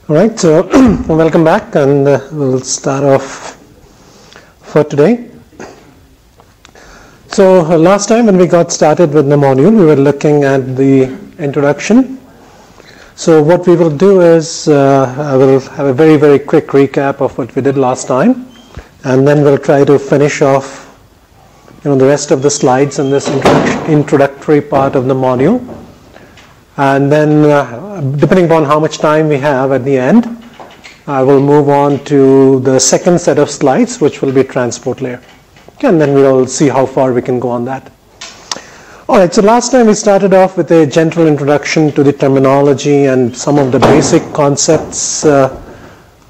All right, so welcome back, and we'll start off for today. So last time when we got started with the module, we were looking at the introduction. So what we will do is I will have a very, very quick recap of what we did last time, and then we'll try to finish off the rest of the slides in this introductory part of the module. And then, depending upon how much time we have at the end, I will move on to the second set of slides, which will be transport layer. And then we'll see how far we can go on that. All right, so last time we started off with a gentle introduction to the terminology and some of the basic concepts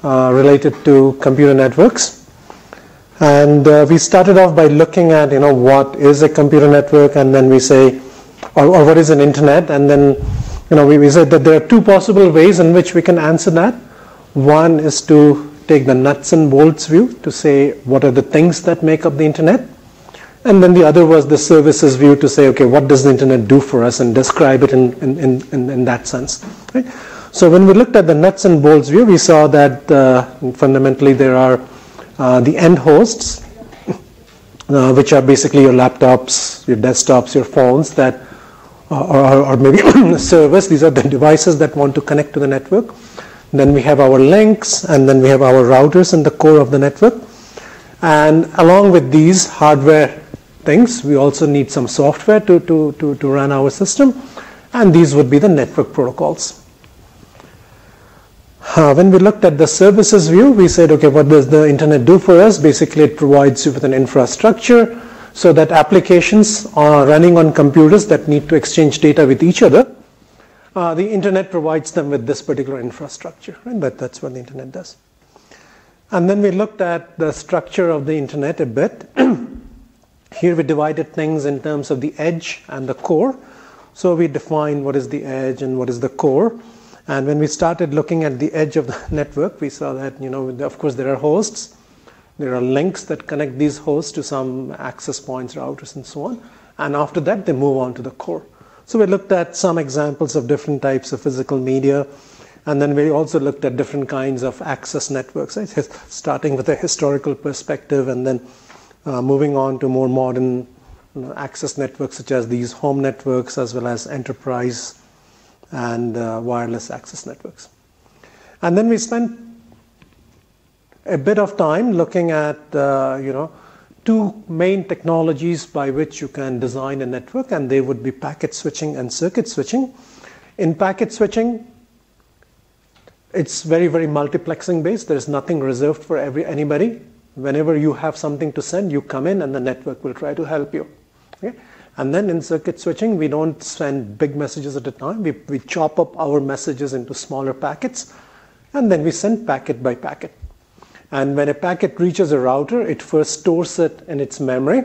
related to computer networks. And we started off by looking at, what is a computer network, and then we say, or what is an internet, and then we said that there are two possible ways in which we can answer that. One is to take the nuts and bolts view to say what are the things that make up the internet, and then the other was the services view to say, okay, what does the internet do for us, and describe it in that sense. Right? So when we looked at the nuts and bolts view, we saw that fundamentally there are the end hosts, which are basically your laptops, your desktops, your phones that or maybe servers. These are the devices that want to connect to the network. Then we have our links, and then we have our routers in the core of the network. And along with these hardware things, we also need some software to run our system, and these would be the network protocols. When we looked at the services view, we said, okay, what does the internet do for us? Basically, it provides you with an infrastructure so that applications are running on computers that need to exchange data with each other. The internet provides them with this particular infrastructure, right? That's what the internet does. And then we looked at the structure of the internet a bit. Here we divided things in terms of the edge and the core. So we defined what is the edge and what is the core. And when we started looking at the edge of the network, we saw that, of course, there are hosts. There are links that connect these hosts to some access points, routers, and so on. And after that, they move on to the core. So we looked at some examples of different types of physical media. And then we also looked at different kinds of access networks, right? Starting with a historical perspective and then moving on to more modern access networks, such as these home networks, as well as enterprise and wireless access networks. And then we spent a bit of time looking at two main technologies by which you can design a network, and they would be packet switching and circuit switching. In packet switching, it's very, very multiplexing based. There's nothing reserved for anybody. Whenever you have something to send, you come in and the network will try to help you. Okay? And then in circuit switching, we don't send big messages at a time. We chop up our messages into smaller packets, and then we send packet by packet. And when a packet reaches a router, it first stores it in its memory,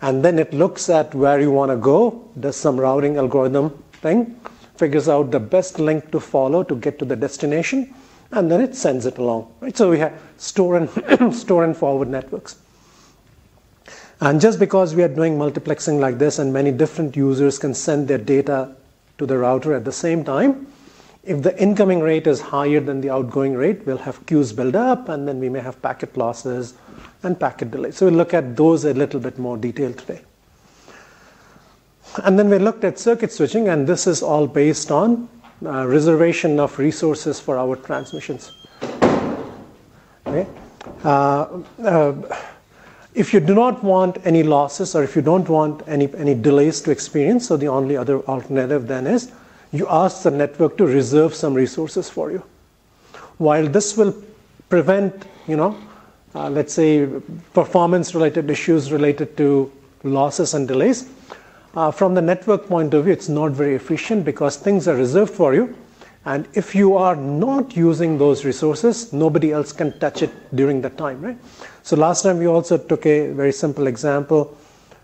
and then it looks at where you want to go, does some routing algorithm thing, figures out the best link to follow to get to the destination, and then it sends it along. Right? So we have store and forward networks. And just because we are doing multiplexing like this, and many different users can send their data to the router at the same time, if the incoming rate is higher than the outgoing rate, we'll have queues build up, and then we may have packet losses and packet delays. So we'll look at those a little bit more detail today. And then we looked at circuit switching, and this is all based on reservation of resources for our transmissions. Okay? If you do not want any losses, or if you don't want any delays to experience, so the only other alternative then is you ask the network to reserve some resources for you. While this will prevent, let's say, performance-related issues related to losses and delays, from the network point of view, it's not very efficient because things are reserved for you. And if you are not using those resources, nobody else can touch it during that time, right? So last time we also took a very simple example,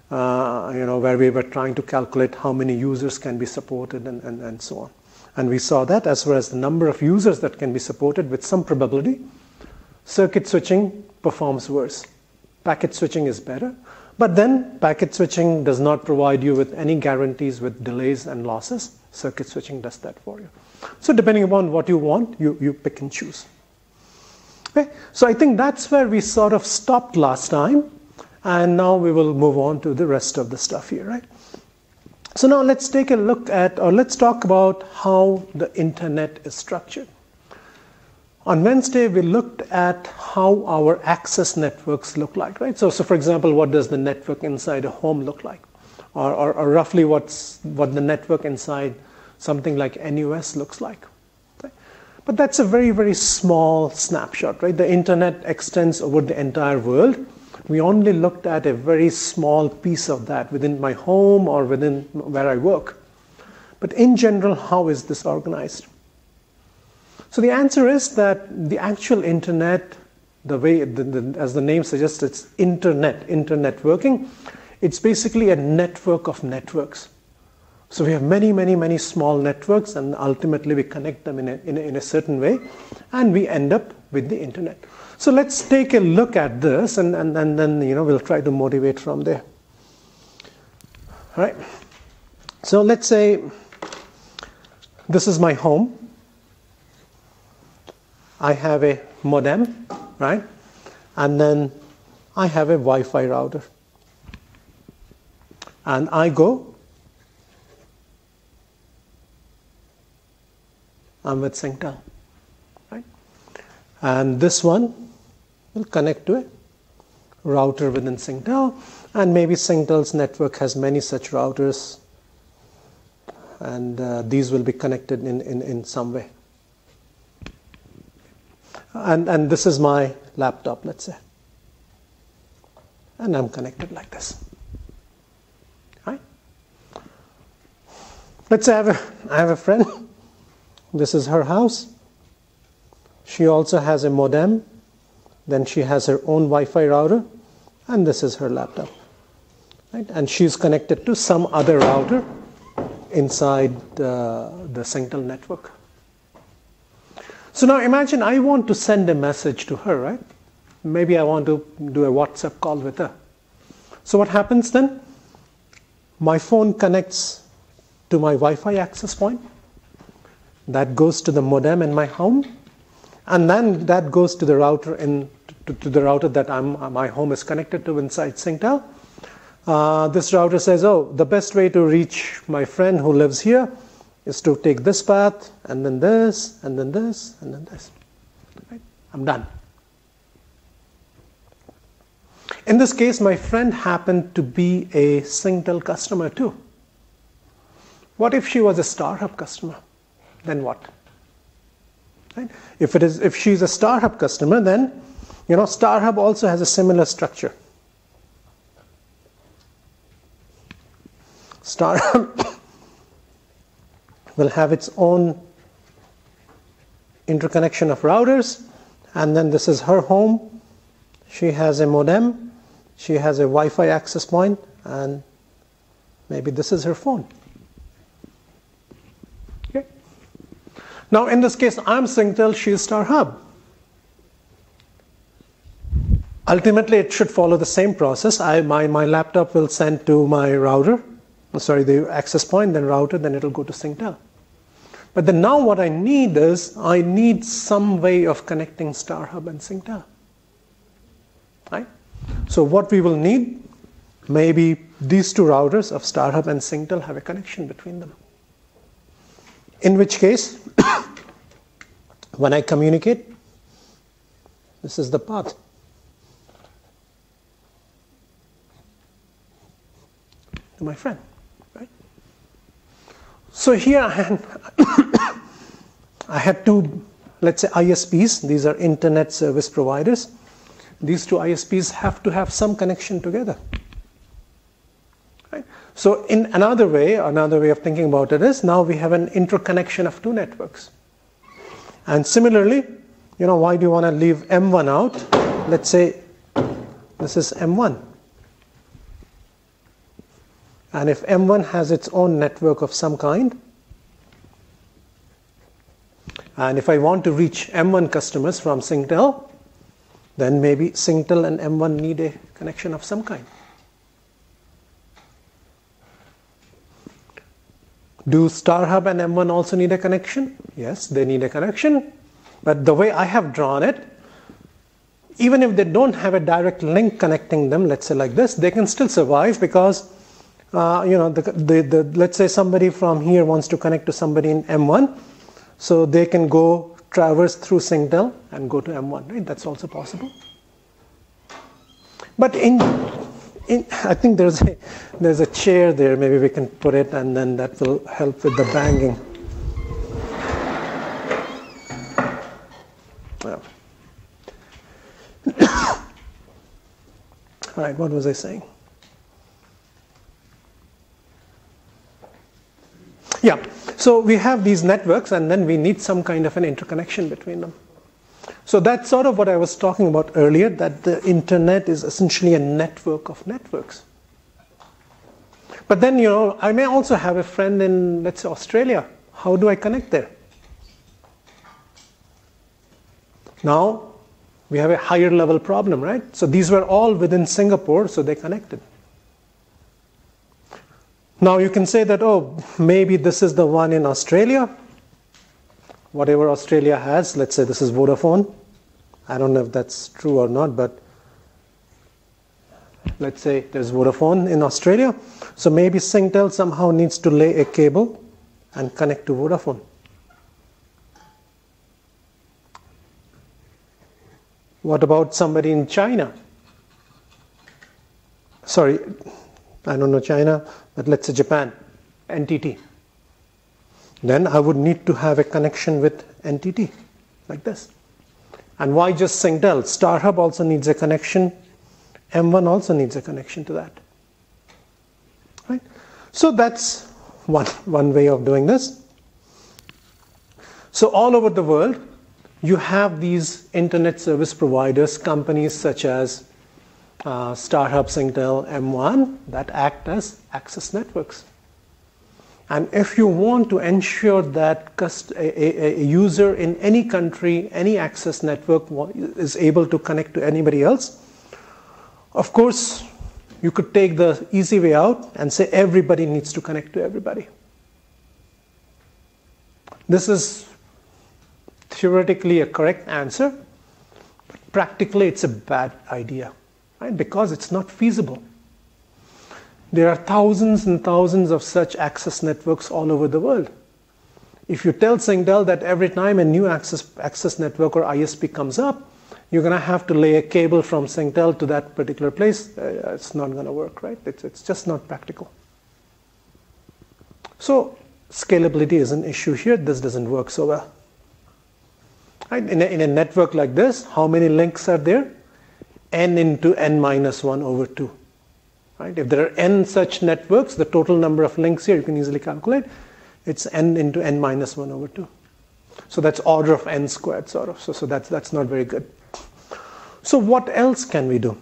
where we were trying to calculate how many users can be supported and so on. And we saw that as far as the number of users that can be supported with some probability, circuit switching performs worse. Packet switching is better. But then packet switching does not provide you with any guarantees with delays and losses. Circuit switching does that for you. So depending upon what you want, you pick and choose. Okay? So I think that's where we sort of stopped last time, and now we will move on to the rest of the stuff here, right? So now let's take a look at, or let's talk about how the internet is structured. On Wednesday, we looked at how our access networks look like, right? So for example, what does the network inside a home look like? Or roughly what the network inside something like NUS looks like. Okay? But that's a very, very small snapshot, right? The internet extends over the entire world. We only looked at a very small piece of that within my home or within where I work. But in general, how is this organized? So the answer is that the actual internet, the way, as the name suggests, it's internetworking. It's basically a network of networks. So we have many, many, many small networks, and ultimately we connect them in a certain way, and we end up with the internet. So let's take a look at this, and then we'll try to motivate from there. All right. So let's say this is my home. I have a modem, right? And then I have a Wi-Fi router. And I go, I'm with Singtel, right? And this one will connect to a router within Singtel, and maybe Singtel's network has many such routers, and these will be connected in some way. And this is my laptop, let's say. And I'm connected like this. Right? Let's say I have a friend. This is her house. She also has a modem. Then she has her own Wi-Fi router. And this is her laptop. Right? And she's connected to some other router inside the Singtel network. So now imagine I want to send a message to her, right? Maybe I want to do a WhatsApp call with her. So what happens then? My phone connects to my Wi-Fi access point. That goes to the modem in my home. And then that goes to the router to the router that my home is connected to inside Singtel. This router says, oh, the best way to reach my friend who lives here is to take this path, and then this, and then this, and then this. Right? I'm done. In this case, my friend happened to be a Singtel customer too. What if she was a StarHub customer? Then what? Right? If she's a StarHub customer, then StarHub also has a similar structure. StarHub will have its own interconnection of routers, and then this is her home. She has a modem, she has a Wi-Fi access point, and maybe this is her phone. Okay. Now in this case, I'm Singtel, she is StarHub. Ultimately, it should follow the same process. My laptop will send to my router, the access point, then router, then it'll go to Singtel. But then now what I need is, I need some way of connecting StarHub and Singtel. Right? So what we will need, maybe these two routers of StarHub and Singtel have a connection between them. In which case, when I communicate, this is the path. To my friend. So here I had two, let's say, ISPs. These are internet service providers. These two ISPs have to have some connection together. Right? So in another way of thinking about it is, now we have an interconnection of two networks. And similarly, why do you want to leave M1 out? Let's say this is M1. And if M1 has its own network of some kind, and if I want to reach M1 customers from Singtel, then maybe Singtel and M1 need a connection of some kind. Do StarHub and M1 also need a connection? Yes, they need a connection. But the way I have drawn it, even if they don't have a direct link connecting them, let's say like this, they can still survive because, let's say somebody from here wants to connect to somebody in M1, so they can go traverse through Singtel and go to M1, right? That's also possible. But I think there's a chair there, maybe we can put it, and then that will help with the banging. Well. All right, what was I saying? Yeah, so we have these networks and then we need some kind of an interconnection between them. So that's sort of what I was talking about earlier, that the internet is essentially a network of networks. But then, I may also have a friend in, let's say, Australia. How do I connect there? Now, we have a higher level problem, right? So these were all within Singapore, so they connected. Now you can say that, oh, maybe this is the one in Australia. Whatever Australia has, let's say this is Vodafone. I don't know if that's true or not, but let's say there's Vodafone in Australia. So maybe Singtel somehow needs to lay a cable and connect to Vodafone. What about somebody in China? Sorry, I don't know China, but let's say Japan, NTT. Then I would need to have a connection with NTT, like this. And why just Singtel? StarHub also needs a connection. M1 also needs a connection to that. Right? So that's one way of doing this. So all over the world, you have these internet service providers, companies such as StarHub, Singtel, M1, that act as access networks. And if you want to ensure that a user in any country, any access network is able to connect to anybody else, of course, you could take the easy way out and say everybody needs to connect to everybody. This is theoretically a correct answer, but practically it's a bad idea, right? Because it's not feasible. There are thousands and thousands of such access networks all over the world. If you tell Singtel that every time a new access network or ISP comes up, you're going to have to lay a cable from Singtel to that particular place, it's not going to work, right? It's just not practical. So scalability is an issue here. This doesn't work so well. Right? In a network like this, how many links are there? N into n minus 1 over 2. Right? If there are n such networks, the total number of links here you can easily calculate. It's n into n minus 1 over 2. So that's order of n squared, sort of. So that's not very good. So what else can we do?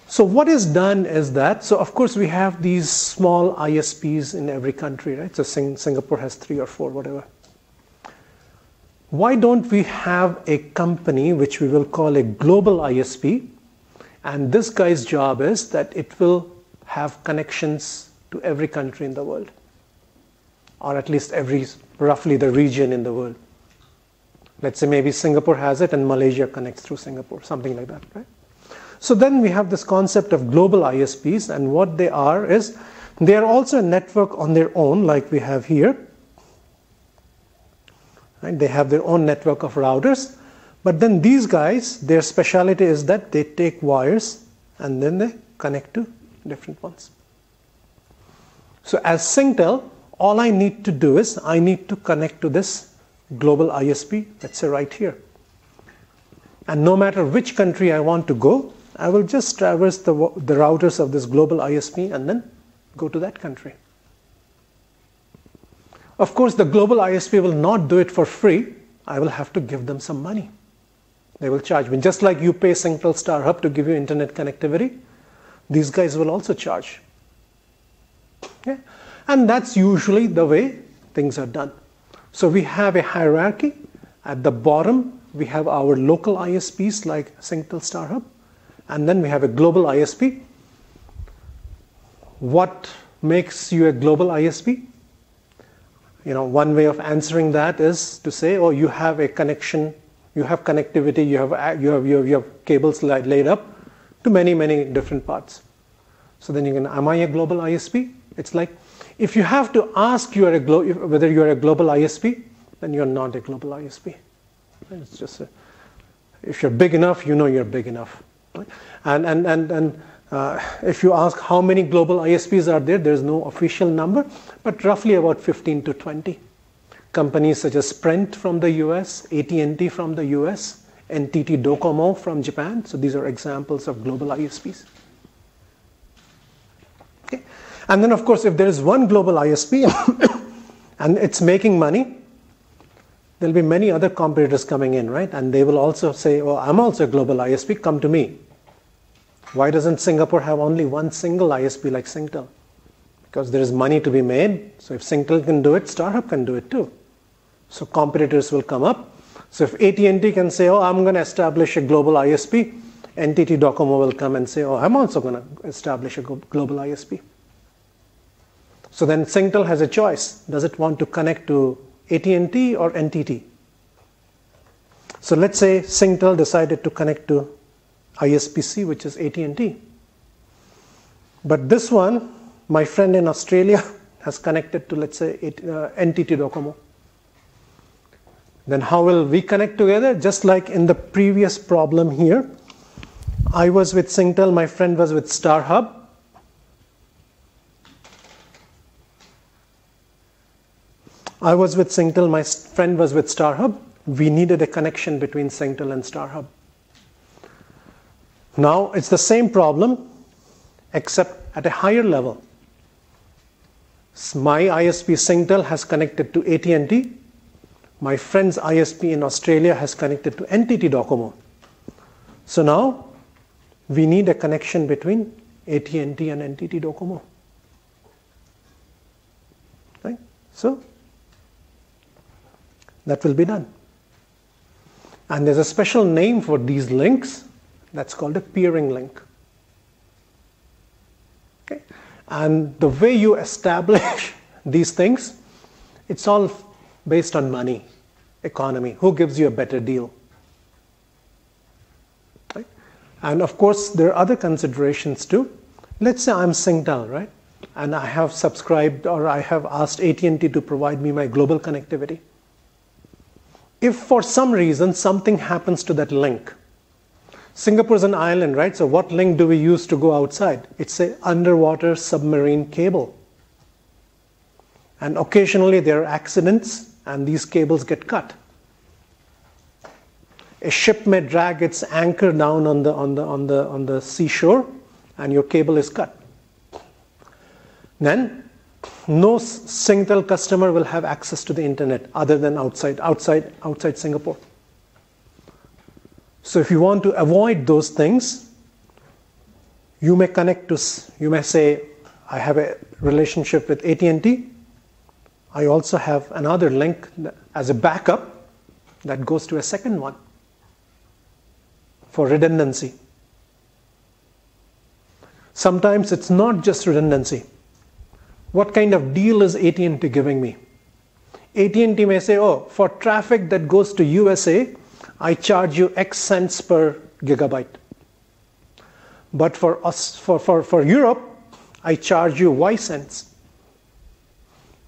So what is done is that, so of course we have these small ISPs in every country, right? So Singapore has 3 or 4, whatever. Why don't we have a company which we will call a global ISP, and this guy's job is that it will have connections to every country in the world, or at least roughly the region in the world. Let's say maybe Singapore has it and Malaysia connects through Singapore, something like that, right? So then we have this concept of global ISPs, and what they are is, they are also a network on their own, like we have here. Right? They have their own network of routers, but then these guys, their specialty is that they take wires and then they connect to different ones. So as Singtel, all I need to do is I need to connect to this global ISP, let's say right here. And no matter which country I want to go, I will just traverse the routers of this global ISP and then go to that country. Of course, the global ISP will not do it for free. I will have to give them some money. They will charge me. Just like you pay Singtel StarHub to give you internet connectivity, these guys will also charge. Okay? And that's usually the way things are done. So we have a hierarchy. At the bottom, we have our local ISPs like Singtel StarHub, and then we have a global ISP. What makes you a global ISP? one way of answering that is to say, oh, you have a connection, you have connectivity, you have cables laid up to many, many different parts. So then you can, am I a global ISP? It's like, if you have to ask whether you're a global ISP, then you're not a global ISP. It's just, if you're big enough, you know you're big enough. Right? And if you ask how many global ISPs are there, there's no official number, but roughly about 15 to 20. Companies such as Sprint from the US, AT&T from the US, NTT Docomo from Japan. So these are examples of global ISPs. Okay. And then, of course, if there is one global ISP and it's making money, there'll be many other competitors coming in, right? And they will also say, oh, I'm also a global ISP, come to me. Why doesn't Singapore have only one single ISP like Singtel? Because there is money to be made. So if Singtel can do it, StarHub can do it too. So competitors will come up. So if AT&T can say, oh, I'm going to establish a global ISP, NTT Docomo will come and say, oh, I'm also going to establish a global ISP. So then Singtel has a choice. Does it want to connect to AT&T or NTT? So let's say Singtel decided to connect to ISPC, which is AT&T. But this one, my friend in Australia has connected to, let's say, NTT Docomo. Then how will we connect together? Just like in the previous problem here, I was with Singtel, my friend was with StarHub. I was with Singtel, my friend was with StarHub. We needed a connection between Singtel and StarHub. Now it's the same problem, except at a higher level. My ISP Singtel has connected to AT&T. My friend's ISP in Australia has connected to NTT Docomo. So now we need a connection between AT&T and NTT Docomo. Right? So that will be done. And there's a special name for these links. That's called a peering link. Okay? And the way you establish these things, it's all based on money, economy. Who gives you a better deal? Right? And of course, there are other considerations too. Let's say I'm Singtel, right? And I have subscribed or I have asked AT&T to provide me my global connectivity. If for some reason something happens to that link, Singapore is an island, right? So what link do we use to go outside? It's an underwater submarine cable. And occasionally there are accidents and these cables get cut. A ship may drag its anchor down on the seashore and your cable is cut. Then no Singtel customer will have access to the internet other than outside Singapore. So if you want to avoid those things, you may say, I have a relationship with AT&T. I also have another link as a backup that goes to a second one for redundancy. Sometimes it's not just redundancy. What kind of deal is AT&T giving me? AT&T may say, oh, for traffic that goes to USA, I charge you X cents per gigabyte. But for Europe, I charge you Y cents.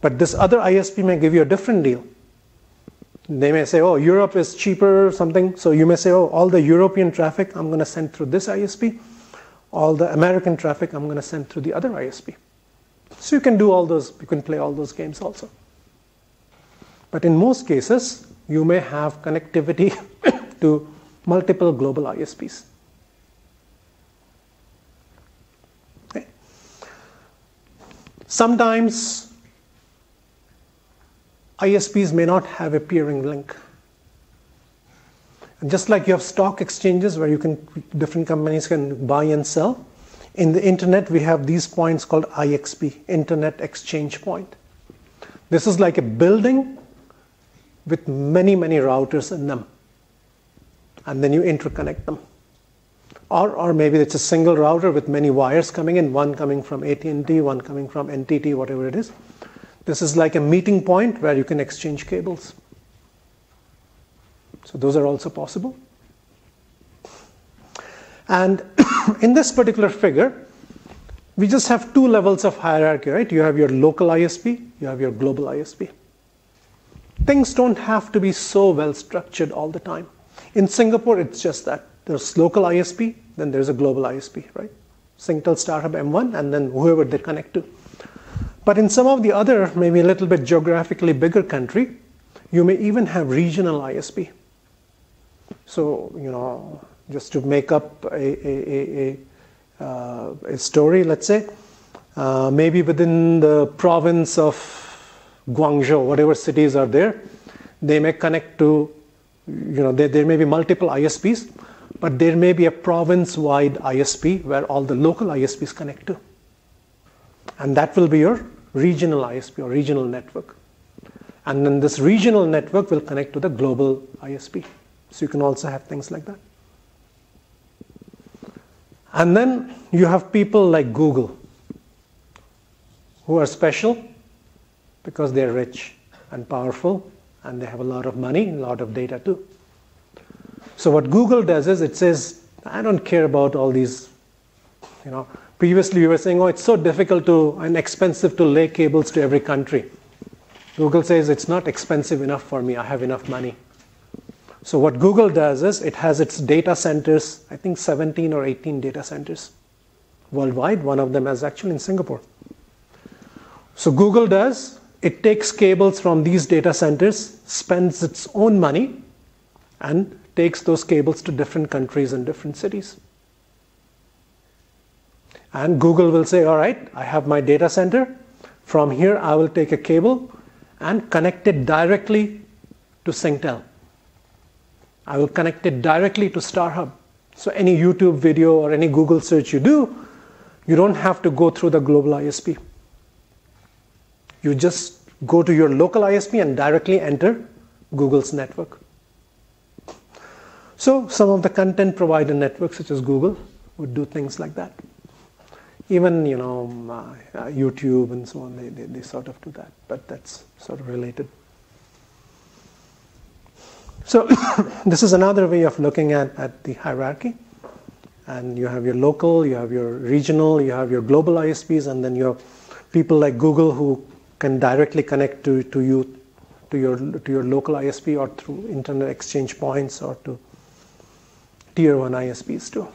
But this other ISP may give you a different deal. They may say, oh, Europe is cheaper or something. So you may say, oh, all the European traffic I'm going to send through this ISP. All the American traffic I'm going to send through the other ISP. So you can do all those, you can play all those games also. But in most cases, you may have connectivity to multiple global ISPs. Okay. Sometimes ISPs may not have a peering link. And just like you have stock exchanges where different companies can buy and sell, in the internet we have these points called IXP, Internet Exchange Point. This is like a building with many, many routers in them. And then you interconnect them. Or maybe it's a single router with many wires coming in, one coming from AT&T, one coming from NTT, whatever it is. This is like a meeting point where you can exchange cables. So those are also possible. And in this particular figure, we just have two levels of hierarchy, right? You have your local ISP, you have your global ISP. Things don't have to be so well structured all the time. In Singapore, it's just that. There's local ISP, then there's a global ISP, right? Singtel, StarHub, M1, and then whoever they connect to. But in some of the other, maybe a little bit geographically bigger country, you may even have regional ISP. So, just to make up a story, let's say, maybe within the province of Guangzhou, whatever cities are there, they may connect to, there may be multiple ISPs, but there may be a province-wide ISP where all the local ISPs connect to. And that will be your regional ISP or regional network. And then this regional network will connect to the global ISP. So you can also have things like that. And then you have people like Google who are special because they're rich and powerful and they have a lot of money, a lot of data too. So what Google does is it says, I don't care about all these, previously we were saying, it's so difficult and expensive to lay cables to every country. Google says it's not expensive enough for me, I have enough money. So what Google does is it has its data centers, I think 17 or 18 data centers worldwide. One of them is actually in Singapore. So Google does, it takes cables from these data centers, spends its own money, and takes those cables to different countries and different cities. And Google will say, all right, I have my data center. From here, I will take a cable and connect it directly to Singtel. I will connect it directly to StarHub. So any YouTube video or any Google search you do, you don't have to go through the global ISP. You just go to your local ISP and directly enter Google's network. So some of the content provider networks such as Google would do things like that. Even YouTube and so on, they sort of do that, but that's sort of related. So this is another way of looking at the hierarchy. And you have your local, you have your regional, you have your global ISPs, and then you have people like Google who can directly connect to your local ISP or through internet exchange points or to Tier 1 ISPs too.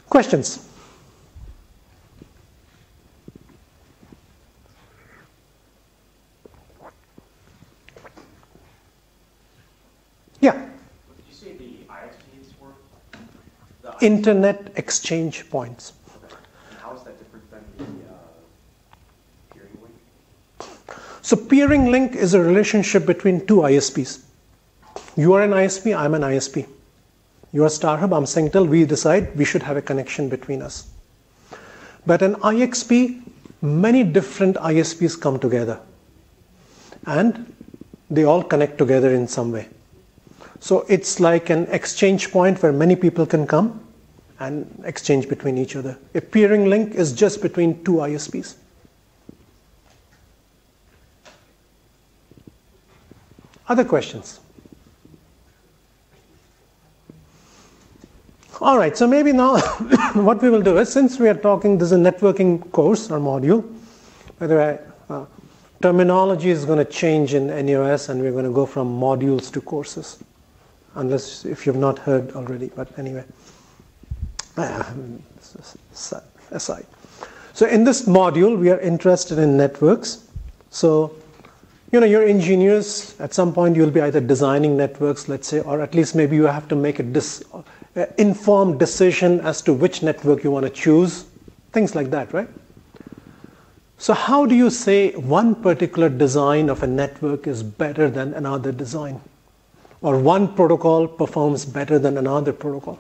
Questions? Yeah. What did you say the ISPs were? Internet exchange points. Okay. And how is that different than the peering link? So peering link is a relationship between two ISPs. You are an ISP, I'm an ISP. You are StarHub, I'm Singtel. We decide we should have a connection between us. But an IXP, many different ISPs come together. And they all connect together in some way. So it's like an exchange point where many people can come and exchange between each other. A peering link is just between two ISPs. Other questions? All right, so maybe now what we will do is, since we are talking, this is a networking course or module, by the way, terminology is going to change in NUS and we're going to go from modules to courses, unless if you've not heard already, but anyway, aside. So in this module, we are interested in networks. So, your engineers, at some point you'll be either designing networks, let's say, or at least maybe you have to make an informed decision as to which network you want to choose, things like that, right? So how do you say one particular design of a network is better than another design? Or one protocol performs better than another protocol?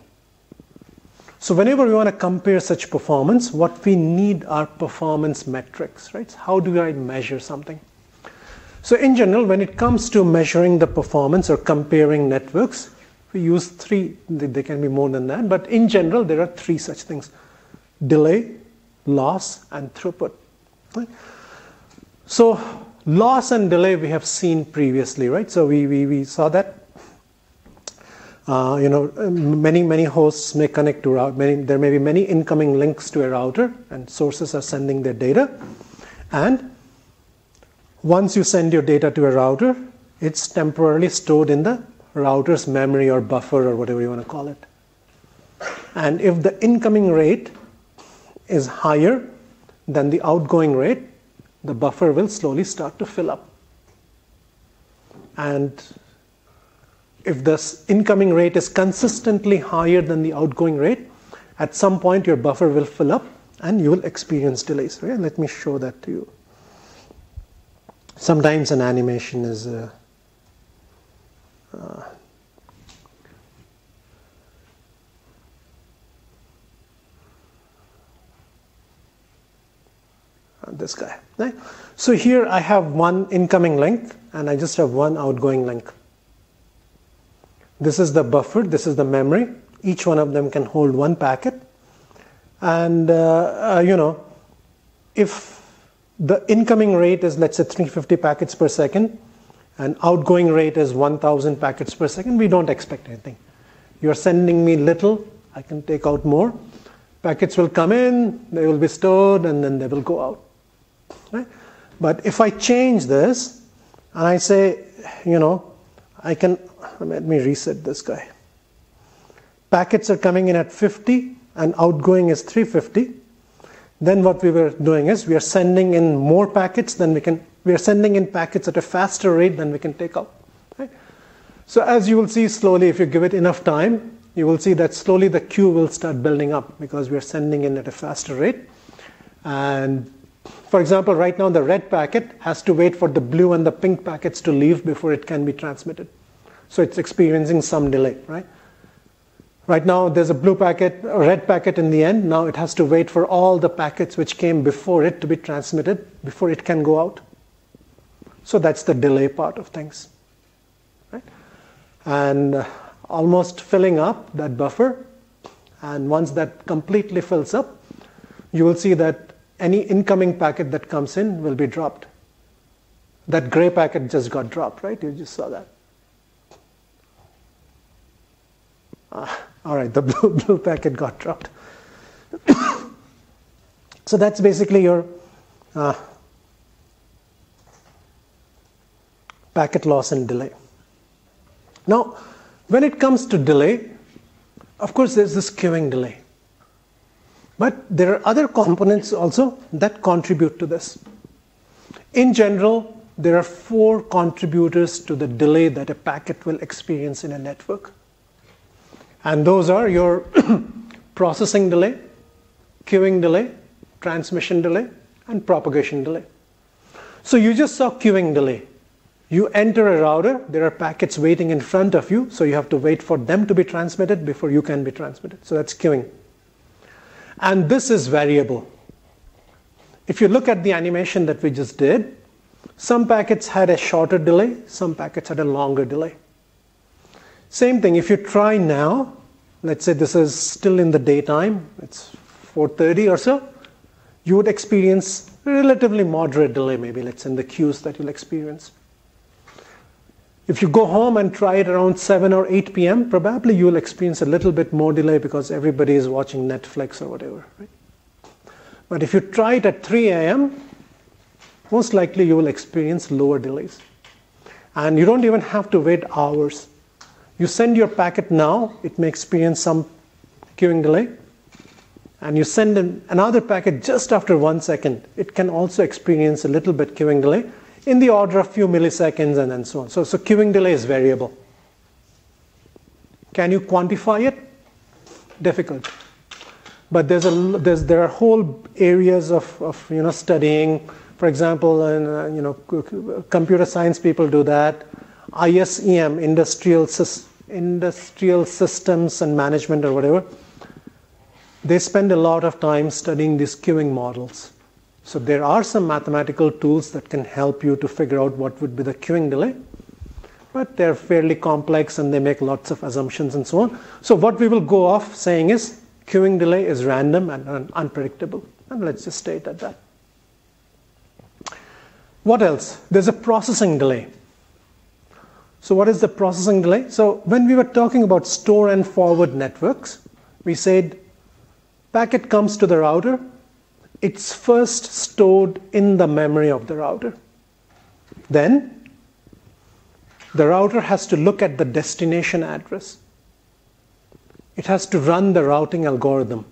So whenever we want to compare such performance, what we need are performance metrics, right? How do I measure something? So in general, when it comes to measuring the performance or comparing networks, we use three, there can be more than that, but in general, there are three such things: delay, loss, and throughput. Right? So loss and delay we have seen previously, right? So we saw that. Many hosts may connect to router. There may be many incoming links to a router, and sources are sending their data. And once you send your data to a router, it's temporarily stored in the router's memory or buffer or whatever you want to call it. And if the incoming rate is higher than the outgoing rate, the buffer will slowly start to fill up. And if the incoming rate is consistently higher than the outgoing rate, at some point your buffer will fill up and you will experience delays. Right? Let me show that to you. Sometimes an animation is this guy. Right? So here I have one incoming link and I just have one outgoing link. This is the buffer, this is the memory. Each one of them can hold one packet. And, if the incoming rate is, let's say, 350 packets per second, and outgoing rate is 1,000 packets per second, we don't expect anything. You're sending me little, I can take out more. Packets will come in, they will be stored, and then they will go out. Right? But if I change this, and I say, let me reset this guy. Packets are coming in at 50 and outgoing is 350. Then what we were doing is we are sending in more packets than we are sending in packets at a faster rate than we can take out. Right? So as you will see slowly, if you give it enough time, you will see that slowly the queue will start building up because we are sending in at a faster rate. And for example, right now the red packet has to wait for the blue and the pink packets to leave before it can be transmitted. So it's experiencing some delay, right? Right now there's a blue packet, a red packet in the end. Now it has to wait for all the packets which came before it to be transmitted before it can go out. So that's the delay part of things, right? And almost filling up that buffer. And once that completely fills up, you will see that any incoming packet that comes in will be dropped. That gray packet just got dropped, right? You just saw that. All right, the blue packet got dropped. So that's basically your packet loss and delay. Now, when it comes to delay, of course, there's this queuing delay. But there are other components also that contribute to this. In general, there are 4 contributors to the delay that a packet will experience in a network. And those are your processing delay, queuing delay, transmission delay, and propagation delay. So you just saw queuing delay. You enter a router, there are packets waiting in front of you, so you have to wait for them to be transmitted before you can be transmitted. So that's queuing. And this is variable. If you look at the animation that we just did, some packets had a shorter delay, some packets had a longer delay. Same thing, if you try now, let's say this is still in the daytime, it's 4:30 or so, you would experience relatively moderate delay, maybe let's say in the queues that you'll experience. If you go home and try it around 7 or 8 p.m., probably you'll experience a little bit more delay because everybody is watching Netflix or whatever. Right? But if you try it at 3 a.m., most likely you will experience lower delays. And you don't even have to wait hours. You send your packet now, it may experience some queuing delay. And you send in another packet just after 1 second, it can also experience a little bit queuing delay in the order of few milliseconds and so on. So queuing delay is variable. Can you quantify it? Difficult. But there are whole areas of studying. For example, computer science people do that. ISEM, Industrial Systems and Management or whatever, they spend a lot of time studying these queuing models. So there are some mathematical tools that can help you to figure out what would be the queuing delay, but they're fairly complex and they make lots of assumptions and so on. So what we will go off saying is queuing delay is random and unpredictable, and let's just state at that. What else? There's a processing delay. So what is the processing delay? So when we were talking about store and forward networks, we said packet comes to the router, it's first stored in the memory of the router. Then the router has to look at the destination address. It has to run the routing algorithm,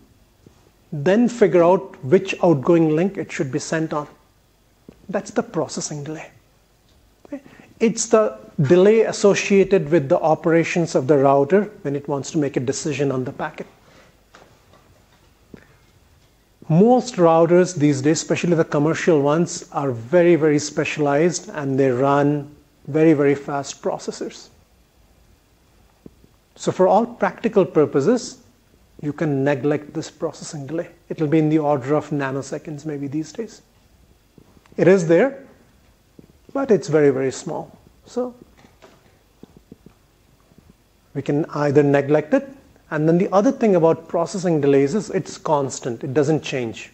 then figure out which outgoing link it should be sent on. That's the processing delay. Okay? It's the delay associated with the operations of the router when it wants to make a decision on the packet. Most routers these days, especially the commercial ones, are very, very specialized and they run very, very fast processors. So for all practical purposes, you can neglect this processing delay. It will be in the order of nanoseconds maybe these days. It is there, but it's very, very small. So we can either neglect it, and then the other thing about processing delays is it's constant. It doesn't change.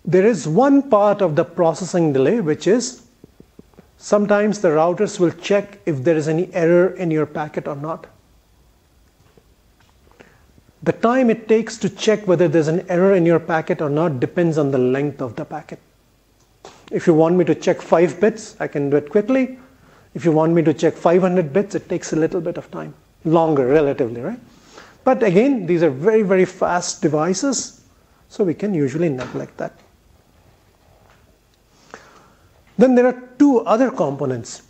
There is one part of the processing delay which is sometimes the routers will check if there is any error in your packet or not. The time it takes to check whether there's an error in your packet or not depends on the length of the packet. If you want me to check 5 bits, I can do it quickly. If you want me to check 500 bits, it takes a little bit of time. Longer, relatively, right? But again, these are very, very fast devices, so we can usually neglect that. Then there are two other components.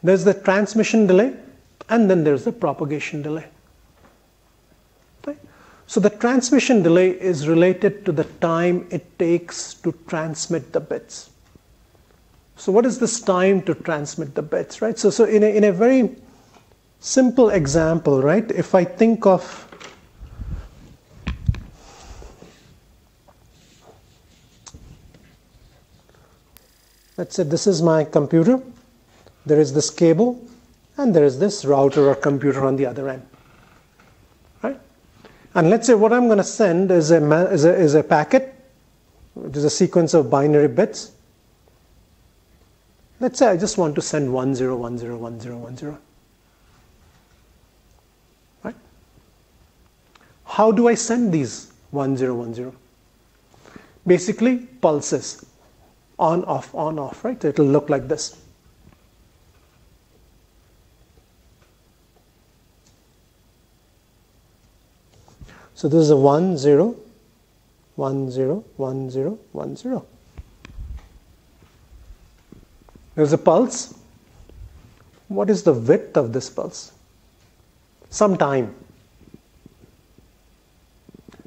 There's the transmission delay, and then there's the propagation delay. Okay? So the transmission delay is related to the time it takes to transmit the bits. So what is this time to transmit the bits, right? So in a very simple example, right? If I think of let's say this is my computer, there is this cable, and there is this router or computer on the other end, right? And let's say what I'm going to send is a packet, which is a sequence of binary bits. Let's say I just want to send 10101010, right? How do I send these 1010? Basically, pulses. On, off, right? It will look like this. So this is a 1, 0, 1, 0, 1, 0, 1, 0. There's a pulse. What is the width of this pulse? Some time.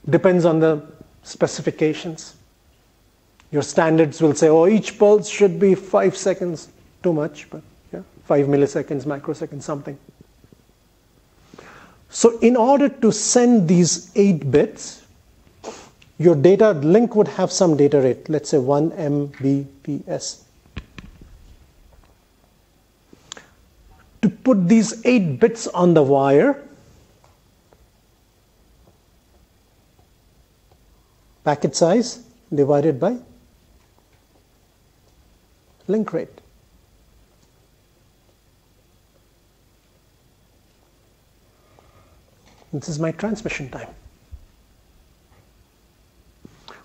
Depends on the specifications. Your standards will say, oh, each pulse should be 5 seconds. Too much, but yeah, 5 milliseconds, microseconds, something. So in order to send these 8 bits, your data link would have some data rate. Let's say 1 Mbps. To put these 8 bits on the wire, packet size divided by link rate. This is my transmission time.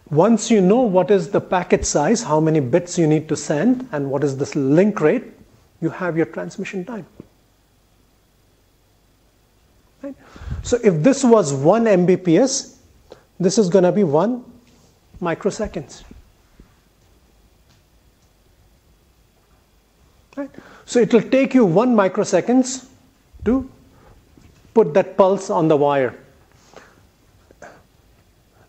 Once you know what is the packet size, how many bits you need to send, and what is the link rate, you have your transmission time. Right? So if this was 1 Mbps, this is going to be 1 microseconds. Right? So it will take you 1 microseconds to put that pulse on the wire.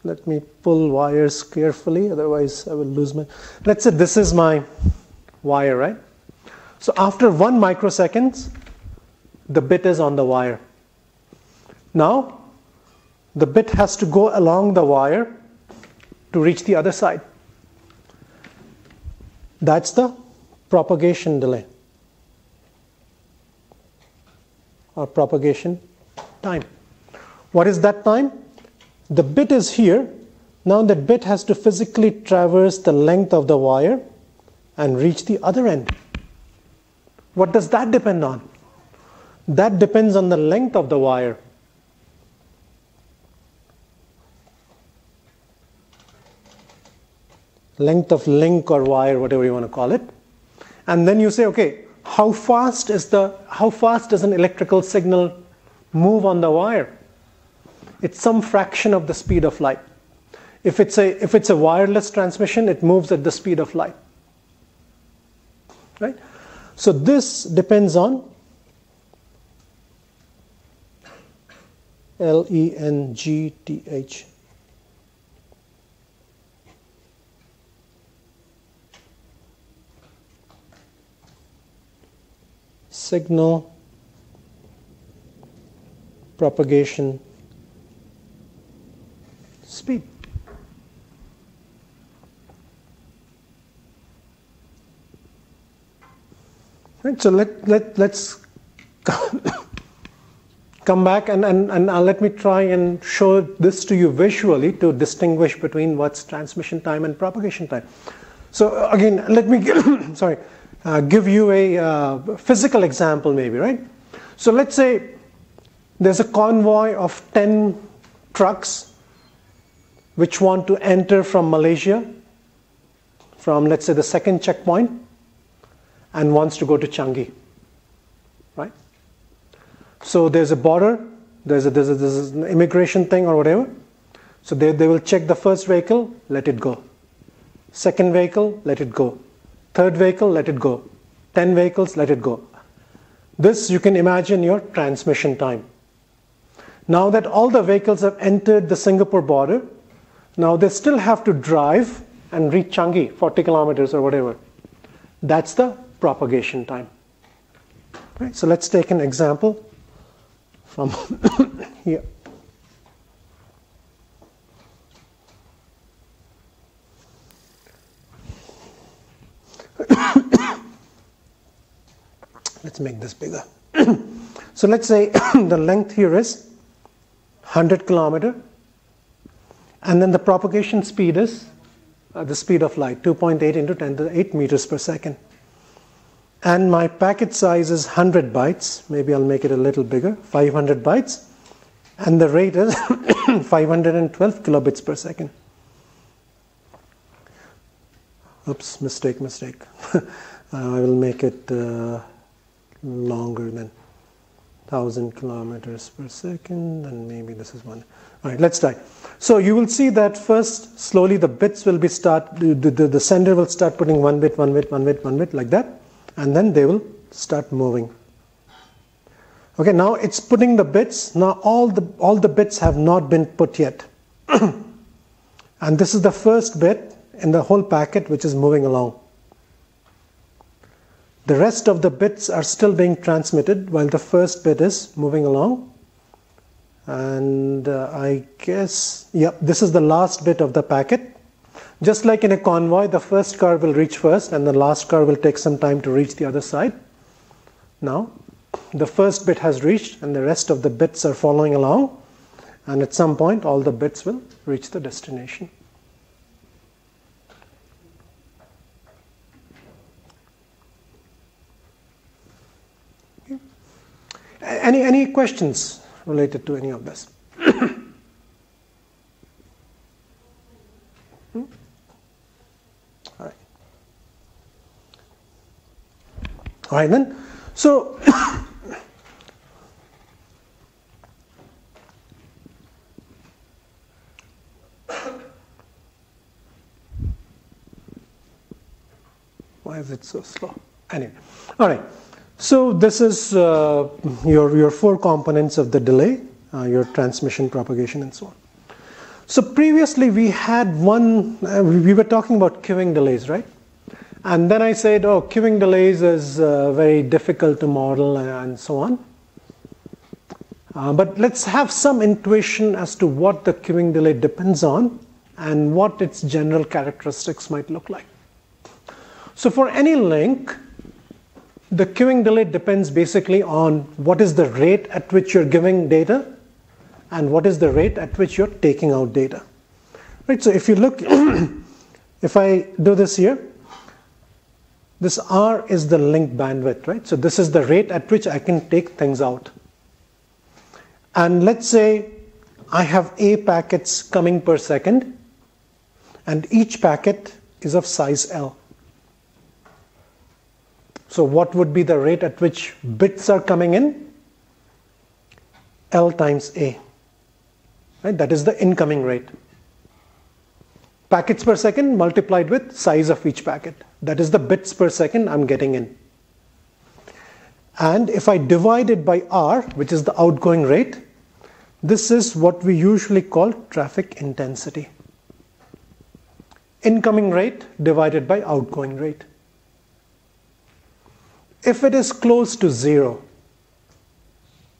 Let me pull wires carefully, otherwise I will lose my... Let's say this is my wire, right? So after 1 microseconds, the bit is on the wire. Now, the bit has to go along the wire to reach the other side. That's the propagation delay or propagation time. What is that time? The bit is here, Now that bit has to physically traverse the length of the wire and reach the other end. What does that depend on? That depends on the length of the wire. Length of link or wire, whatever you want to call it. And then you say, okay, how fast does an electrical signal move on the wire? It's some fraction of the speed of light. If it's a wireless transmission, it moves at the speed of light. Right? So this depends on LENGTH. Signal propagation speed. Right, so let's come back and let me try and show this to you visually to distinguish between what's transmission time and propagation time. So again, let me give you a physical example maybe, right? So let's say there's a convoy of 10 trucks which want to enter from Malaysia, from let's say the second checkpoint, and wants to go to Changi, right? So there's a border, there's an immigration thing or whatever. So they will check the first vehicle, let it go. Second vehicle, let it go. Third vehicle, let it go. 10 vehicles, let it go. This, you can imagine your transmission time. Now that all the vehicles have entered the Singapore border, now they still have to drive and reach Changi, 40 kilometers or whatever. That's the propagation time. Right, so let's take an example from here. Let's make this bigger. So let's say the length here is 100 kilometer, and then the propagation speed is the speed of light, 2.8 into 10 to the 8 meters per second. And my packet size is 100 bytes. Maybe I'll make it a little bigger, 500 bytes. And the rate is 512 kilobits per second. Oops, mistake. I will make it longer than 1000 kilometers per second, and maybe this is one. All right, let's try. So you will see that first, slowly the bits will be the sender will start putting one bit like that, and then they will start moving. Okay, now it's putting the bits. Now all the bits have not been put yet. And this is the first bit in the whole packet which is moving along. The rest of the bits are still being transmitted while the first bit is moving along. And I guess, yep, this is the last bit of the packet. Just like in a convoy, the first car will reach first and the last car will take some time to reach the other side. Now, the first bit has reached and the rest of the bits are following along. And at some point, all the bits will reach the destination. Okay. Any questions related to any of this? All right. All right then. So why is it so slow? Anyway, all right. So this is your four components of the delay, your transmission, propagation, and so on. So previously we had one, we were talking about queuing delays, right? And then I said, oh, queuing delays is very difficult to model and so on. But let's have some intuition as to what the queuing delay depends on and what its general characteristics might look like. So for any link, the queuing delay depends basically on what is the rate at which you're giving data and what is the rate at which you're taking out data. Right, so if you look, if I do this here, this R is the link bandwidth, right? So this is the rate at which I can take things out. And let's say I have A packets coming per second, and each packet is of size L. So what would be the rate at which bits are coming in? L times A. Right? That is the incoming rate. Packets per second multiplied with size of each packet. That is the bits per second I'm getting in. And if I divide it by R, which is the outgoing rate, this is what we usually call traffic intensity. Incoming rate divided by outgoing rate. If it is close to 0,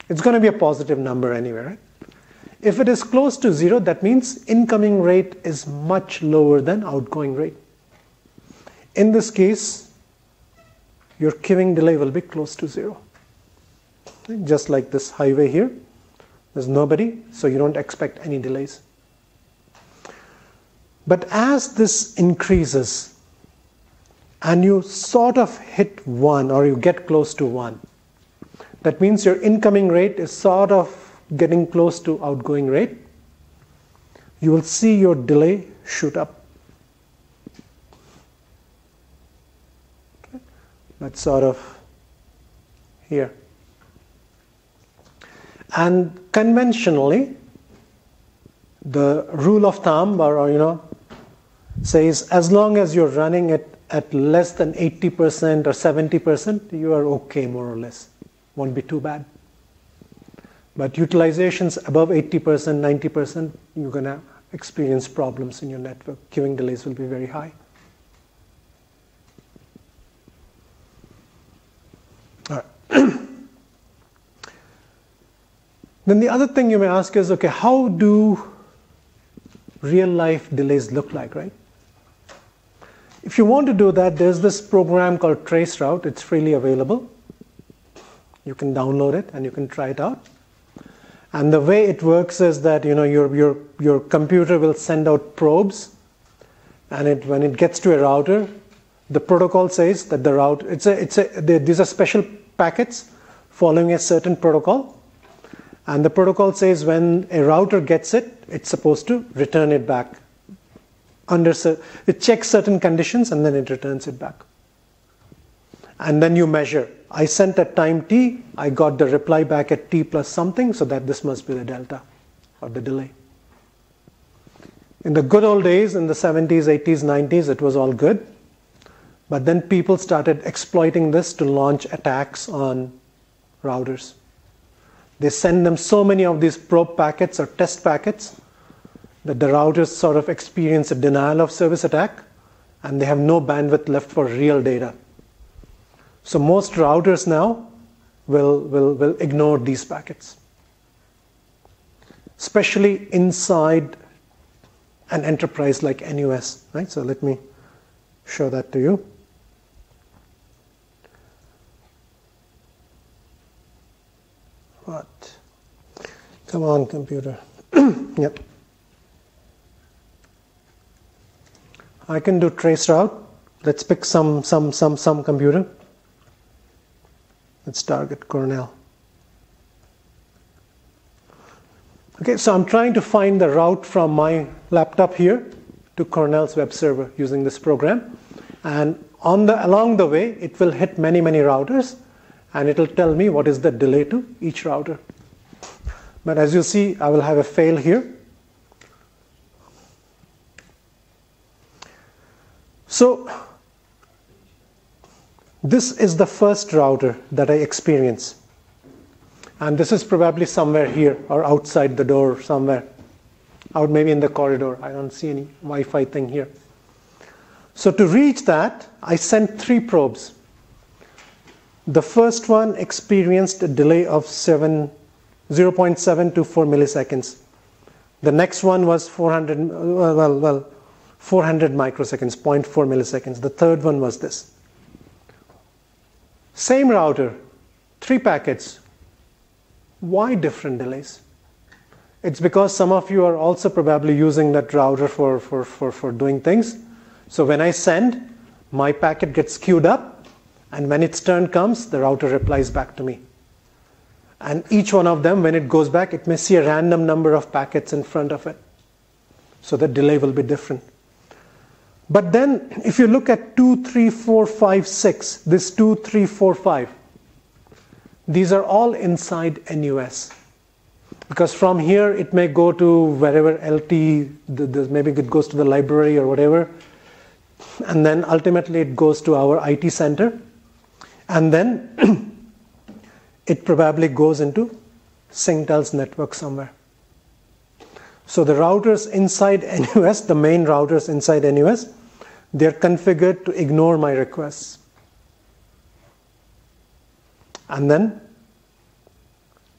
it's going to be a positive number anyway, right? If it is close to 0, that means incoming rate is much lower than outgoing rate. In this case, your queuing delay will be close to 0. Just like this highway here, there's nobody, so you don't expect any delays. But as this increases, and you sort of hit 1 or you get close to 1, that means your incoming rate is sort of getting close to outgoing rate, you will see your delay shoot up. Okay. That's sort of here. And conventionally, the rule of thumb, or says as long as you're running it at less than 80% or 70%, you are okay, more or less. Won't be too bad. But utilizations above 80%, 90%, you're going to experience problems in your network. Queuing delays will be very high. All right. Then the other thing you may ask is, okay, how do real-life delays look like, right? If you want to do that, there's this program called traceroute. It's freely available. You can download it and you can try it out. And the way it works is that your computer will send out probes, and when it gets to a router, the protocol says that the route these are special packets following a certain protocol, and the protocol says when a router gets it, it's supposed to return it back. It checks certain conditions and then it returns it back. And then you measure. I sent at time t, I got the reply back at t plus something, so that this must be the delta or the delay. In the good old days, in the 70s, 80s, 90s, it was all good. But then people started exploiting this to launch attacks on routers. They send them so many of these probe packets or test packets that the routers sort of experience a denial of service attack, and they have no bandwidth left for real data. So most routers now will ignore these packets, especially inside an enterprise like NUS, right? So let me show that to you. What? Come on, computer. Yep. I can do traceroute. Let's pick some computer. Let's target Cornell. Okay, so I'm trying to find the route from my laptop here to Cornell's web server using this program. And along the way, it will hit many routers, and it will tell me what is the delay to each router. But as you see, I will have a fail here. So this is the first router that I experience. And this is probably somewhere here or outside the door somewhere. Out maybe in the corridor. I don't see any Wi-Fi thing here. So to reach that, I sent 3 probes. The first one experienced a delay of 0.724 milliseconds. The next one was 400 microseconds, 0.4 milliseconds. The third one was this. Same router, 3 packets. Why different delays? It's because some of you are also probably using that router for doing things. So when I send, my packet gets queued up, and when its turn comes, the router replies back to me. And each one of them, when it goes back, it may see a random number of packets in front of it. So the delay will be different. But then, if you look at 2, 3, 4, 5, 6, this 2, 3, 4, 5, these are all inside NUS. Because from here, it may go to wherever LT, maybe it goes to the library or whatever. And then ultimately it goes to our IT center. And then it probably goes into Singtel's network somewhere. So the routers inside NUS, the main routers inside NUS, they're configured to ignore my requests. And then,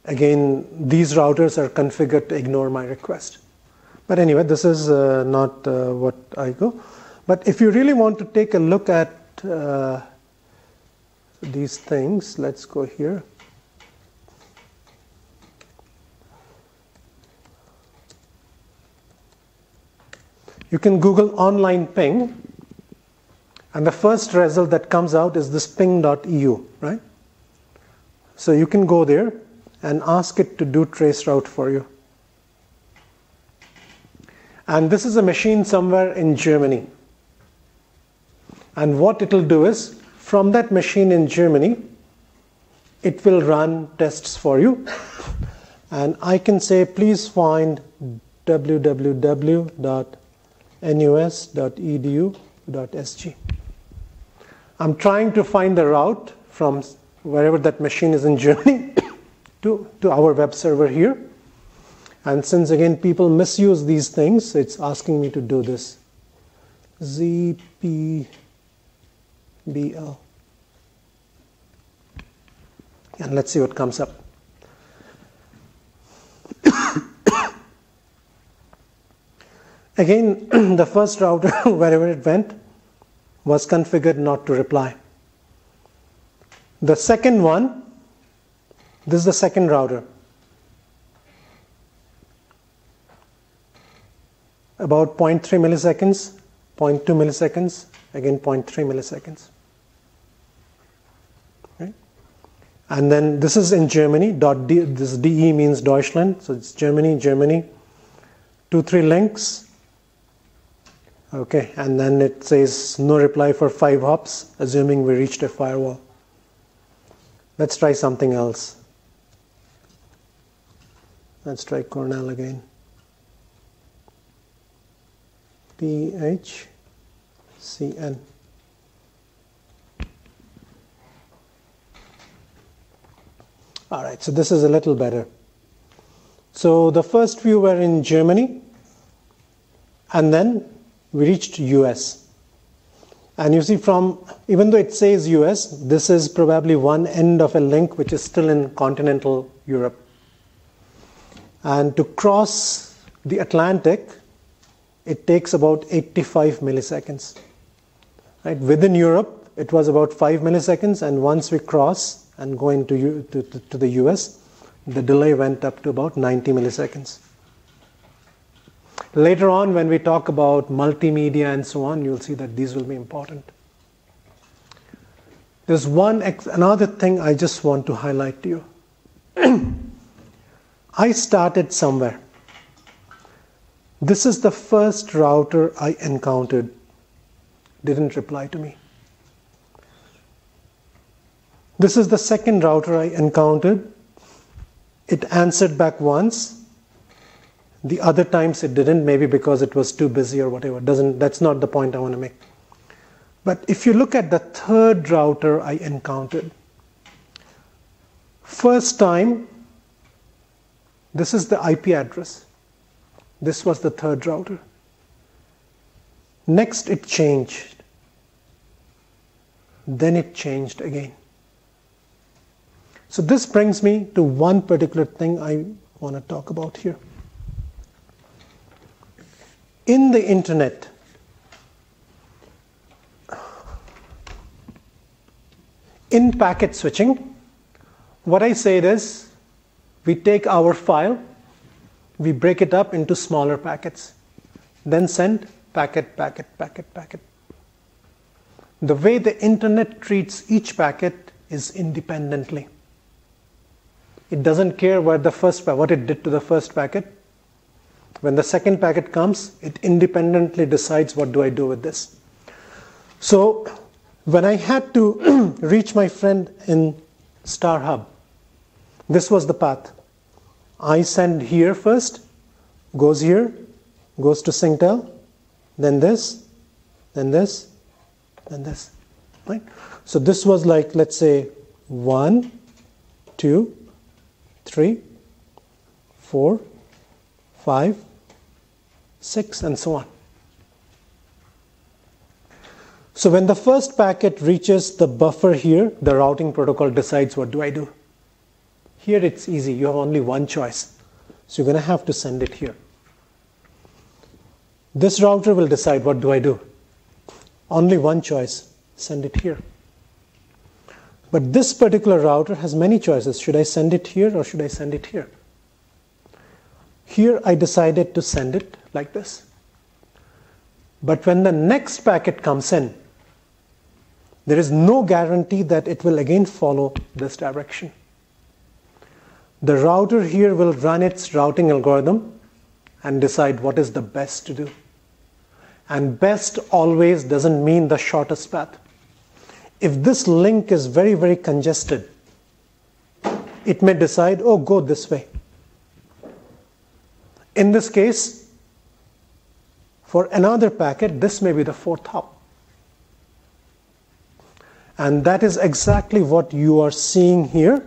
again, these routers are configured to ignore my request. But anyway, this is not what I go. But if you really want to take a look at these things, let's go here. You can Google online ping, and the first result that comes out is this ping.eu, right? So you can go there and ask it to do traceroute for you. And this is a machine somewhere in Germany. And what it will do is, from that machine in Germany, it will run tests for you. And I can say, please find www.nus.edu.sg. I'm trying to find the route from wherever that machine is in Germany to our web server here. And since, again, people misuse these things, it's asking me to do this. ZPBL. And let's see what comes up. Again, the first router, wherever it went, was configured not to reply. The second one, this is the second router. About 0.3 milliseconds, 0.2 milliseconds, again 0.3 milliseconds. Okay. And then this is in Germany. This DE means Deutschland, so it's Germany, Germany. 2, 3 links. Okay, and then it says no reply for 5 hops, assuming we reached a firewall. Let's try something else. Let's try Cornell again. PHCN. All right, so this is a little better. So the first few were in Germany, and then we reached US. And you see, from, even though it says US, this is probably one end of a link which is still in continental Europe. And to cross the Atlantic, it takes about 85 milliseconds. Right? Within Europe, it was about 5 milliseconds, and once we cross and go into to the US, the delay went up to about 90 milliseconds. Later on, when we talk about multimedia and so on, you'll see that these will be important. There's another thing I just want to highlight to you. I started somewhere. This is the first router I encountered. Didn't reply to me. This is the second router I encountered. It answered back once. The other times it didn't, maybe because it was too busy or whatever. That's not the point I want to make. But if you look at the third router I encountered, first time, this is the IP address. This was the third router. Next it changed. Then it changed again. So this brings me to one particular thing I want to talk about here. In the internet, in packet switching, what I said is, we take our file, we break it up into smaller packets, then send packet, packet, packet, packet. The way the internet treats each packet is independently. It doesn't care what it did to the first packet. When the second packet comes, it independently decides what do I do with this. So when I had to reach my friend in StarHub, this was the path. I send here first, goes here, goes to Singtel, then this, then this, then this. Right? So this was like, let's say, 1, 2, 3, 4, 5, 6, and so on. So when the first packet reaches the buffer here, the routing protocol decides what do I do. Here it's easy, you have only one choice. So you're going to have to send it here. This router will decide what do I do. Only one choice, send it here. But this particular router has many choices. Should I send it here or should I send it here? Here I decided to send it like this. But when the next packet comes in, there is no guarantee that it will again follow this direction. The router here will run its routing algorithm and decide what is the best to do. And best always doesn't mean the shortest path. If this link is very, very congested, it may decide, oh, go this way. In this case, for another packet, this may be the fourth hop. And that is exactly what you are seeing here.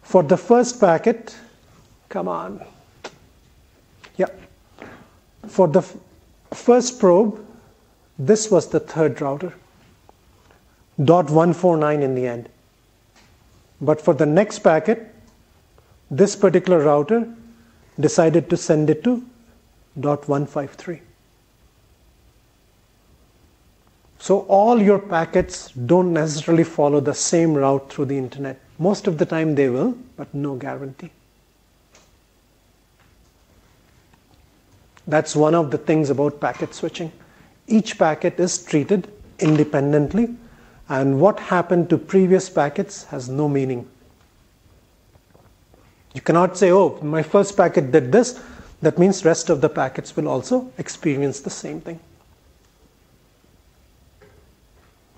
For the first packet, come on. Yeah. For the first probe, this was the third router. .149 in the end. But for the next packet, this particular router decided to send it to .153. So all your packets don't necessarily follow the same route through the internet. Most of the time they will, but no guarantee. That's one of the things about packet switching. Each packet is treated independently, and what happened to previous packets has no meaning. You cannot say, oh, my first packet did this. That means rest of the packets will also experience the same thing.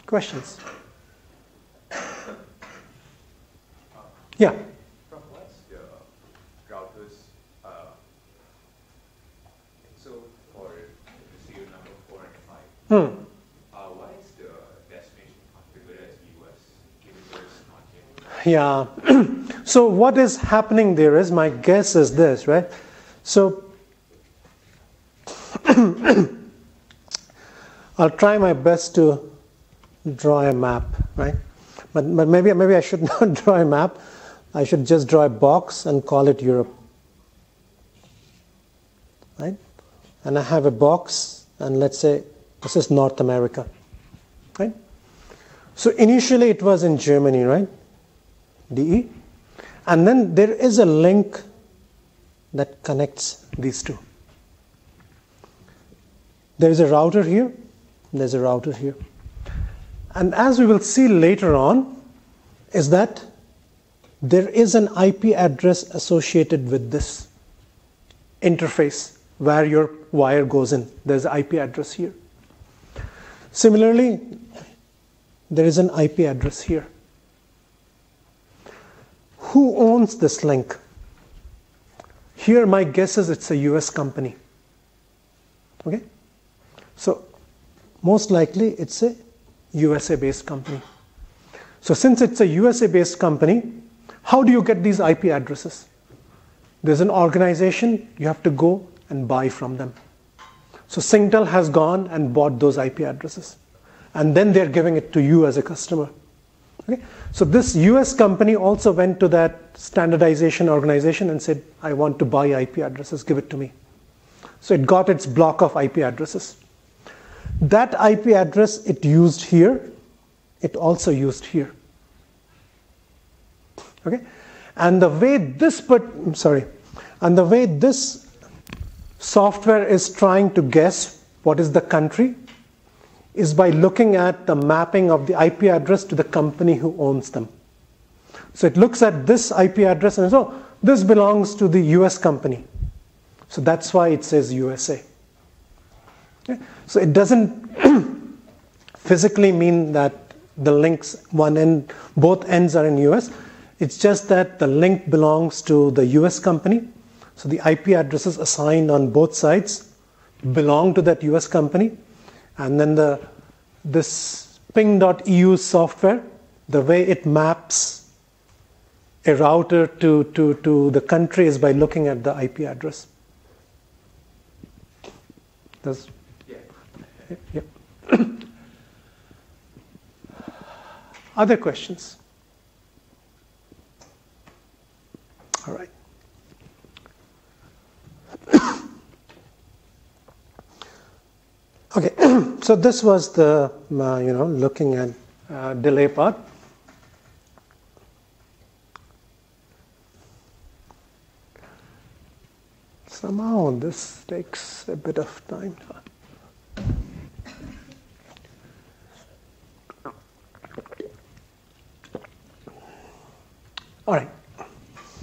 Questions? Yeah. From what's the routers? So for the serial number 4 and 5, why is the destination configured as US, even though it's not yet? Yeah. So what is happening there is, my guess is this, right? So I'll try my best to draw a map, right? But maybe I should not draw a map. I should just draw a box and call it Europe, right? And I have a box, and let's say this is North America, right? So initially it was in Germany, right? DE. And then there is a link that connects these two. There is a router here, there's a router here. And as we will see later on, is that there is an IP address associated with this interface where your wire goes in. There's an IP address here. Similarly, there is an IP address here. Who owns this link? Here my guess is it's a US company. Okay? So most likely it's a USA based company. So since it's a USA based company, how do you get these IP addresses? There's an organization, you have to go and buy from them. So Singtel has gone and bought those IP addresses. And then they're giving it to you as a customer. Okay? So this US company also went to that standardization organization and said, I want to buy IP addresses, give it to me. So it got its block of IP addresses. That IP address it used here, it also used here. Okay? And the way this And the way this software is trying to guess what is the country is by looking at the mapping of the IP address to the company who owns them. So it looks at this IP address and says, oh, this belongs to the US company. So that's why it says USA. Okay? So it doesn't physically mean that the links, both ends are in US. It's just that the link belongs to the US company. So the IP addresses assigned on both sides belong to that US company. And then this ping.eu software, the way it maps a router to the country is by looking at the IP address. Yeah. Other questions? All right. Okay, so this was the looking at delay part. Somehow this takes a bit of time. All right.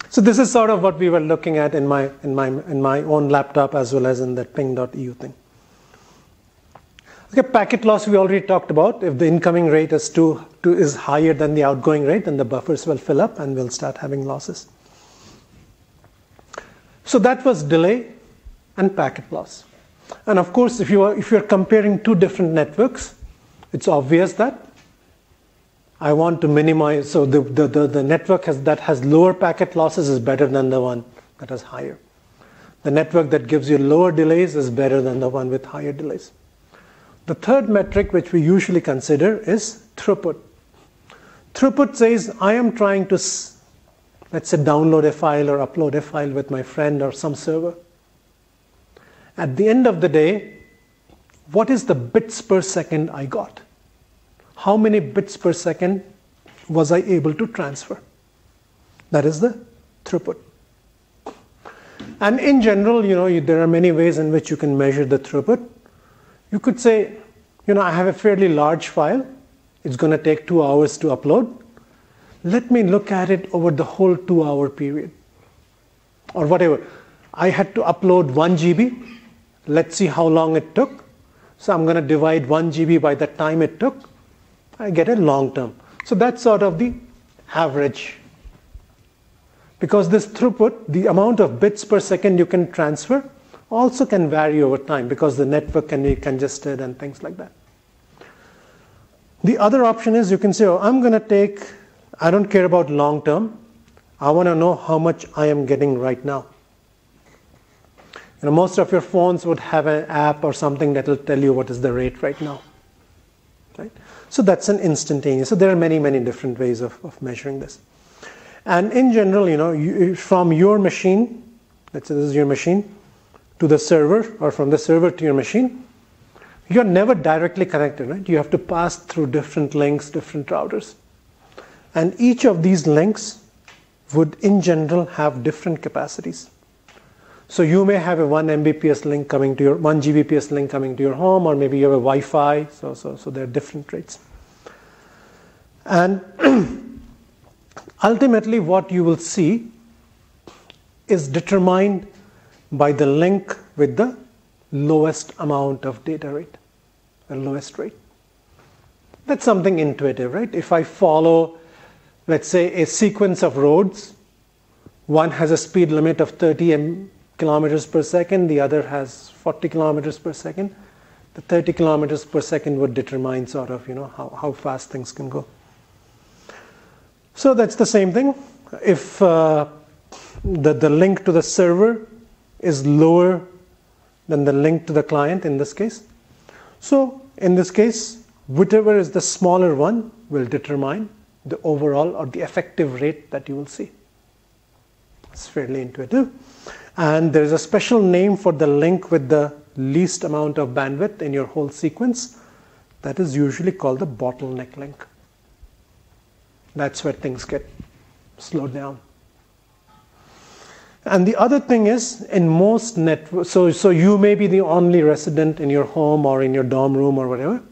So this is sort of what we were looking at in my own laptop as well as in that ping.eu thing. Okay, packet loss we already talked about. If the incoming rate is higher than the outgoing rate, then the buffers will fill up and we'll start having losses. So that was delay and packet loss. And of course, if you're comparing two different networks, it's obvious that I want to minimize. So the network that has lower packet losses is better than the one that has higher. The network that gives you lower delays is better than the one with higher delays. The third metric which we usually consider is throughput. Throughput says I am trying to, let's say, download a file or upload a file with my friend or some server. At the end of the day, what is the bits per second I got? How many bits per second was I able to transfer? That is the throughput. And in general, there are many ways in which you can measure the throughput. You could say, I have a fairly large file. It's going to take 2 hours to upload. Let me look at it over the whole 2-hour period. Or whatever. I had to upload 1 GB. Let's see how long it took. So I'm going to divide 1 GB by the time it took. I get a long term. So that's sort of the average. Because this throughput, the amount of bits per second you can transfer, also can vary over time because the network can be congested and things like that. The other option is you can say, I'm going to take, I don't care about long term. I want to know how much I am getting right now. Most of your phones would have an app or something that will tell you what is the rate right now. Right? So that's an instantaneous. So there are many, many different ways of measuring this. And in general, from your machine, let's say this is your machine, to the server, or from the server to your machine, you're never directly connected, right? You have to pass through different links, different routers. And each of these links would, in general, have different capacities. So you may have a 1 Mbps link coming to your, 1 Gbps link coming to your home, or maybe you have a Wi-Fi, so there are different rates. And ultimately what you will see is determined by the link with the lowest amount of data rate, the lowest rate. That's something intuitive, right? If I follow, let's say, a sequence of roads, one has a speed limit of 30 kilometers per second, the other has 40 kilometers per second. The 30 kilometers per second would determine sort of, how fast things can go. So that's the same thing. If the link to the server is lower than the link to the client in this case. So in this case, whichever is the smaller one will determine the overall or the effective rate that you will see. It's fairly intuitive. And there's a special name for the link with the least amount of bandwidth in your whole sequence. That is usually called the bottleneck link. That's where things get slowed down. And the other thing is, in most networks, so you may be the only resident in your home or in your dorm room or whatever,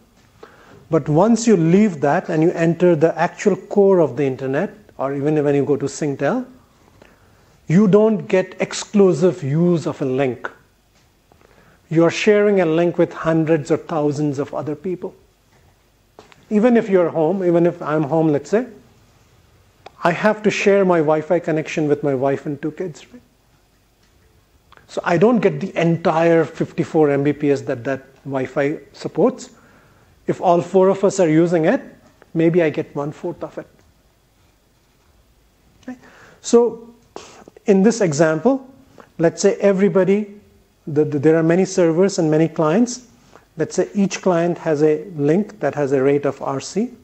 but once you leave that and you enter the actual core of the internet, or even when you go to Singtel, you don't get exclusive use of a link. You're sharing a link with hundreds or thousands of other people. Even if you're home, even if I'm home, let's say, I have to share my Wi-Fi connection with my wife and 2 kids, right? So I don't get the entire 54 Mbps that Wi-Fi supports. If all 4 of us are using it, maybe I get 1/4 of it. Okay? So in this example, let's say everybody, there are many servers and many clients. Let's say each client has a link that has a rate of RC,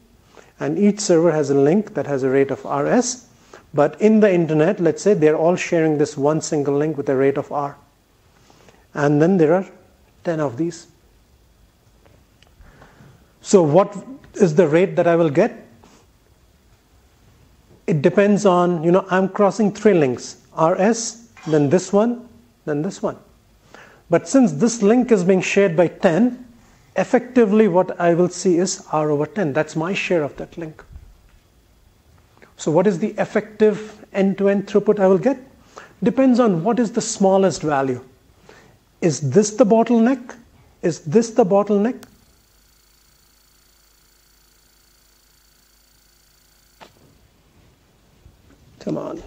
and each server has a link that has a rate of RS. But in the internet, let's say they're all sharing this one single link with a rate of R. And then there are 10 of these. So what is the rate that I will get? It depends on, I'm crossing 3 links. RS, then this one, then this one. But since this link is being shared by 10, effectively what I will see is R over 10. That's my share of that link. So what is the effective end-to-end throughput I will get? Depends on what is the smallest value. Is this the bottleneck? Is this the bottleneck? Come on.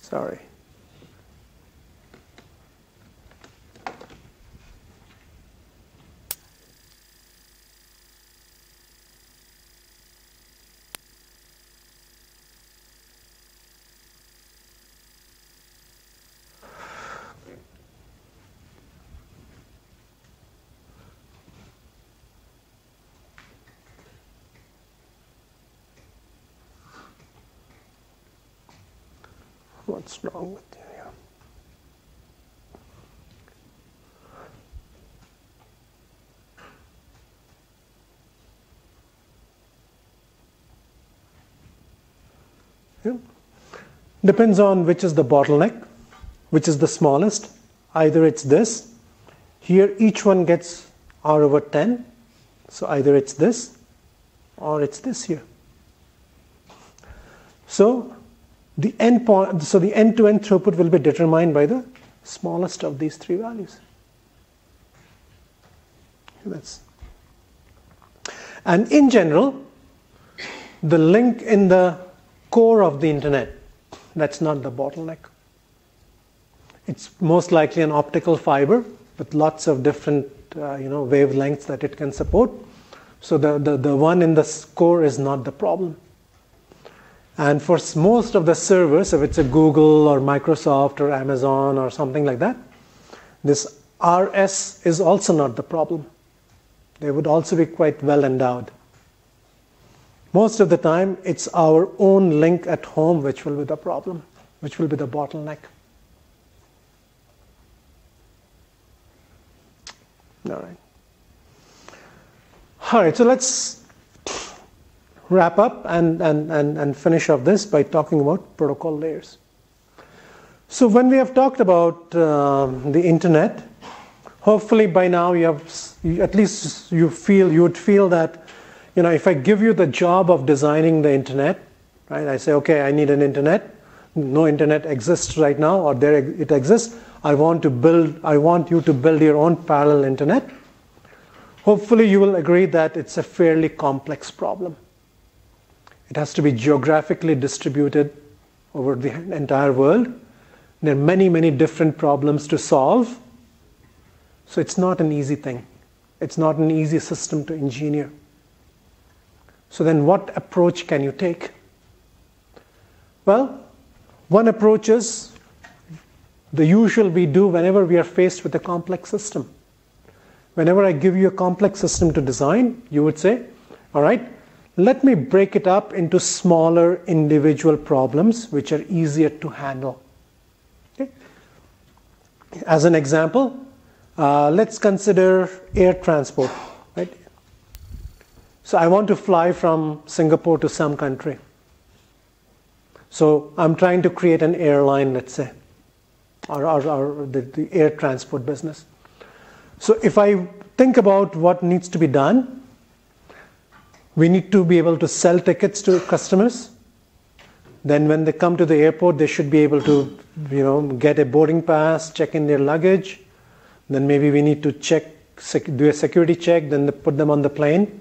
Sorry. What's wrong with you here? Yeah. Depends on which is the bottleneck, which is the smallest. Either it's this. Here each one gets R over 10. So either it's this or it's this here. So the end-to-end throughput will be determined by the smallest of these 3 values. And in general, the link in the core of the internet, that's not the bottleneck. It's most likely an optical fiber with lots of different wavelengths that it can support. So the one in the core is not the problem. And for most of the servers, if it's a Google or Microsoft or Amazon or something like that, this RS is also not the problem. They would also be quite well endowed. Most of the time, it's our own link at home which will be the problem, which will be the bottleneck. All right, so let's wrap up and finish off this by talking about protocol layers. So when we have talked about the internet, hopefully by now you would feel that, if I give you the job of designing the internet, right? I say, okay, I need an internet. No internet exists right now, or it exists. I want you to build your own parallel internet. Hopefully you will agree that it's a fairly complex problem. It has to be geographically distributed over the entire world. There are many, many different problems to solve. So it's not an easy thing. It's not an easy system to engineer. So then what approach can you take? Well, one approach is the usual we do whenever we are faced with a complex system. Whenever I give you a complex system to design, you would say, all right, let me break it up into smaller individual problems which are easier to handle. Okay? As an example, let's consider air transport. Right? So I want to fly from Singapore to some country. So I'm trying to create an airline, let's say, or the air transport business. So if I think about what needs to be done, we need to be able to sell tickets to customers. Then when they come to the airport, they should be able to, get a boarding pass, check in their luggage. Then maybe we need to do a security check, then put them on the plane.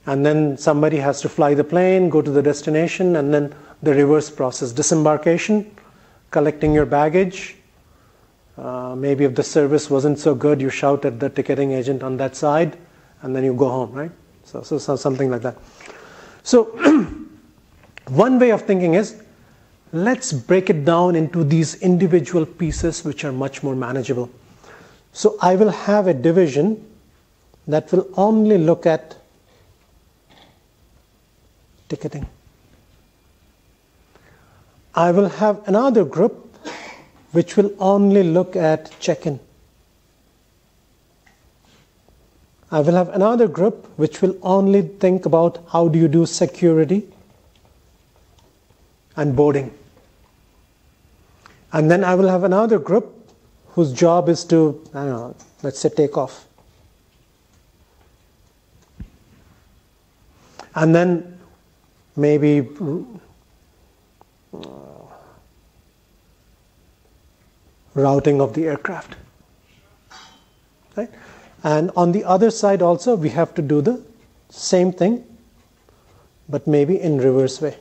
And then somebody has to fly the plane, go to the destination, and then the reverse process, disembarkation, collecting your baggage. Maybe if the service wasn't so good, you shout at the ticketing agent on that side, and then you go home, right? So something like that. So one way of thinking is, let's break it down into these individual pieces which are much more manageable. So I will have a division that will only look at ticketing. I will have another group which will only look at check-in. I will have another group which will only think about how do you do security and boarding. And then I will have another group whose job is to, let's say take off. And then maybe routing of the aircraft. Right? And on the other side also, we have to do the same thing, but maybe in reverse way.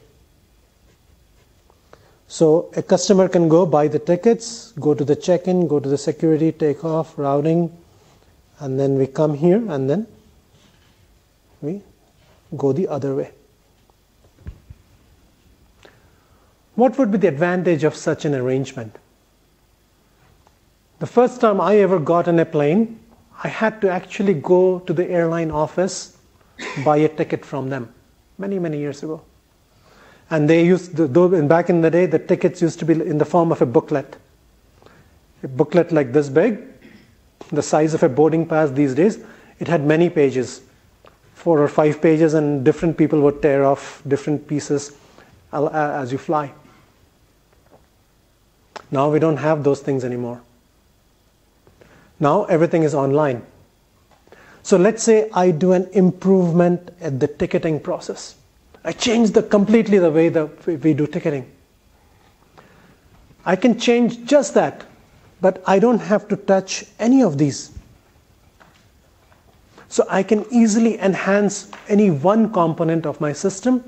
So a customer can go buy the tickets, go to the check-in, go to the security, take off, routing, and then we come here and then we go the other way. What would be the advantage of such an arrangement? The first time I ever got on a plane, I had to actually go to the airline office, buy a ticket from them, many, many years ago. And they used, back in the day, the tickets used to be in the form of a booklet. A booklet like this big, the size of a boarding pass these days. It had many pages, 4 or 5 pages, and different people would tear off different pieces as you fly. Now we don't have those things anymore. Now everything is online. So let's say I do an improvement at the ticketing process. I change completely the way that we do ticketing. I can change just that, but I don't have to touch any of these. So I can easily enhance any one component of my system,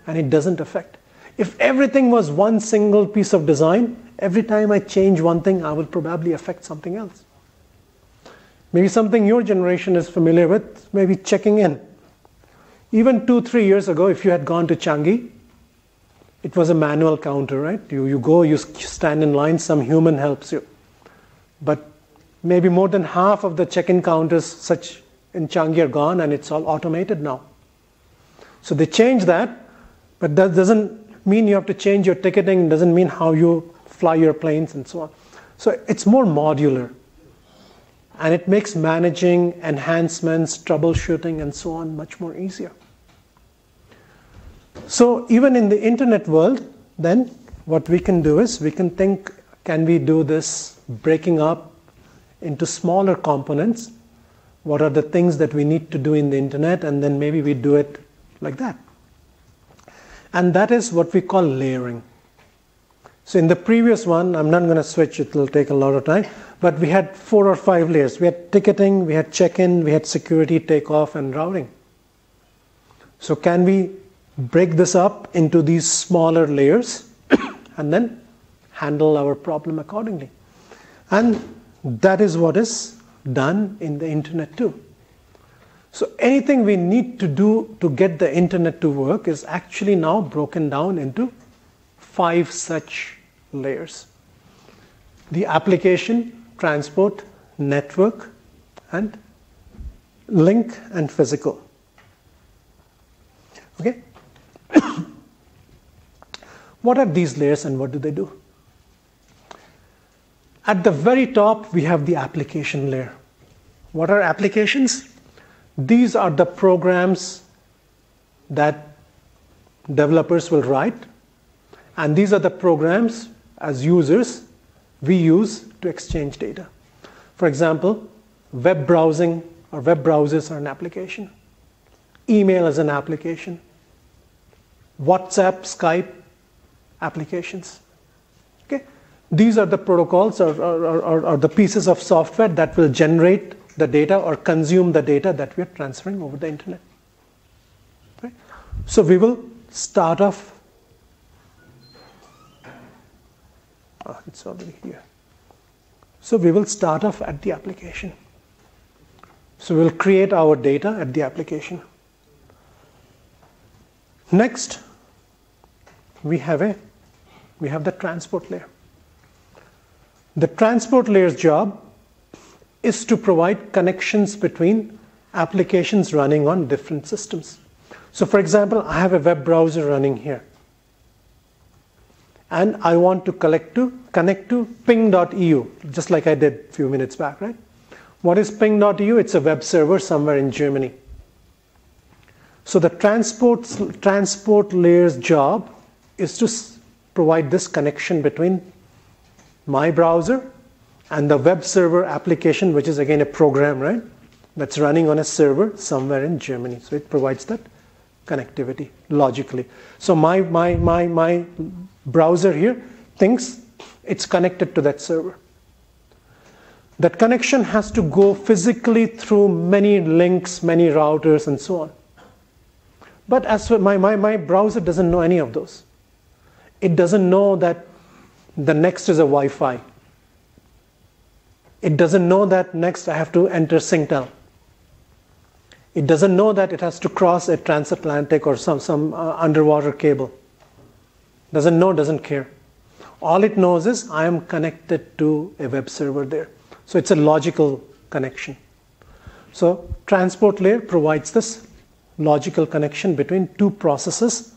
and it doesn't affect. If everything was one single piece of design, every time I change one thing, I will probably affect something else. Maybe something your generation is familiar with, maybe checking in. Even 2-3 years ago, if you had gone to Changi, it was a manual counter, right? You go, you stand in line, some human helps you. But maybe more than half of the check-in counters such in Changi are gone, and it's all automated now. So they changed that, but that doesn't mean you have to change your ticketing, doesn't mean how you fly your planes and so on. So it's more modular. And it makes managing, enhancements, troubleshooting, and so on much more easier. So even in the internet world, then what we can do is we can think, can we do this breaking up into smaller components? What are the things that we need to do in the internet? And then maybe we do it like that. And that is what we call layering. So in the previous one, I'm not going to switch, it will take a lot of time, but we had 4 or 5 layers. We had ticketing, we had check-in, we had security, takeoff, and routing. So can we break this up into these smaller layers and then handle our problem accordingly? And that is what is done in the internet too. So anything we need to do to get the internet to work is actually now broken down into 5 such layers. The application, transport, network, and link and physical. Okay? What are these layers and what do they do? At the very top, we have the application layer. What are applications? These are the programs that developers will write, and these are the programs as users we use to exchange data. For example, web browsing or web browsers are an application. Email is an application. WhatsApp, Skype, applications. Okay? These are the protocols or the pieces of software that will generate the data or consume the data that we are transferring over the internet. Okay? So we will start off. It's already here. So we will start off at the application. So we'll create our data at the application. Next, we have the transport layer. The transport layer's job is to provide connections between applications running on different systems. So for example, I have a web browser running here. And I want to connect to ping.eu, just like I did a few minutes back, right? What is ping.eu? It's a web server somewhere in Germany. So the transport layer's job is to provide this connection between my browser and the web server application, which is again a program, right? That's running on a server somewhere in Germany. So it provides that connectivity logically. So my browser here thinks it's connected to that server. That connection has to go physically through many links, many routers, and so on. But as for my browser doesn't know any of those. It doesn't know that the next is a Wi-Fi. It doesn't know that next I have to enter Singtel. It doesn't know that it has to cross a transatlantic or some underwater cable. Doesn't know, doesn't care. All it knows is I am connected to a web server there. So it's a logical connection. So transport layer provides this logical connection between two processes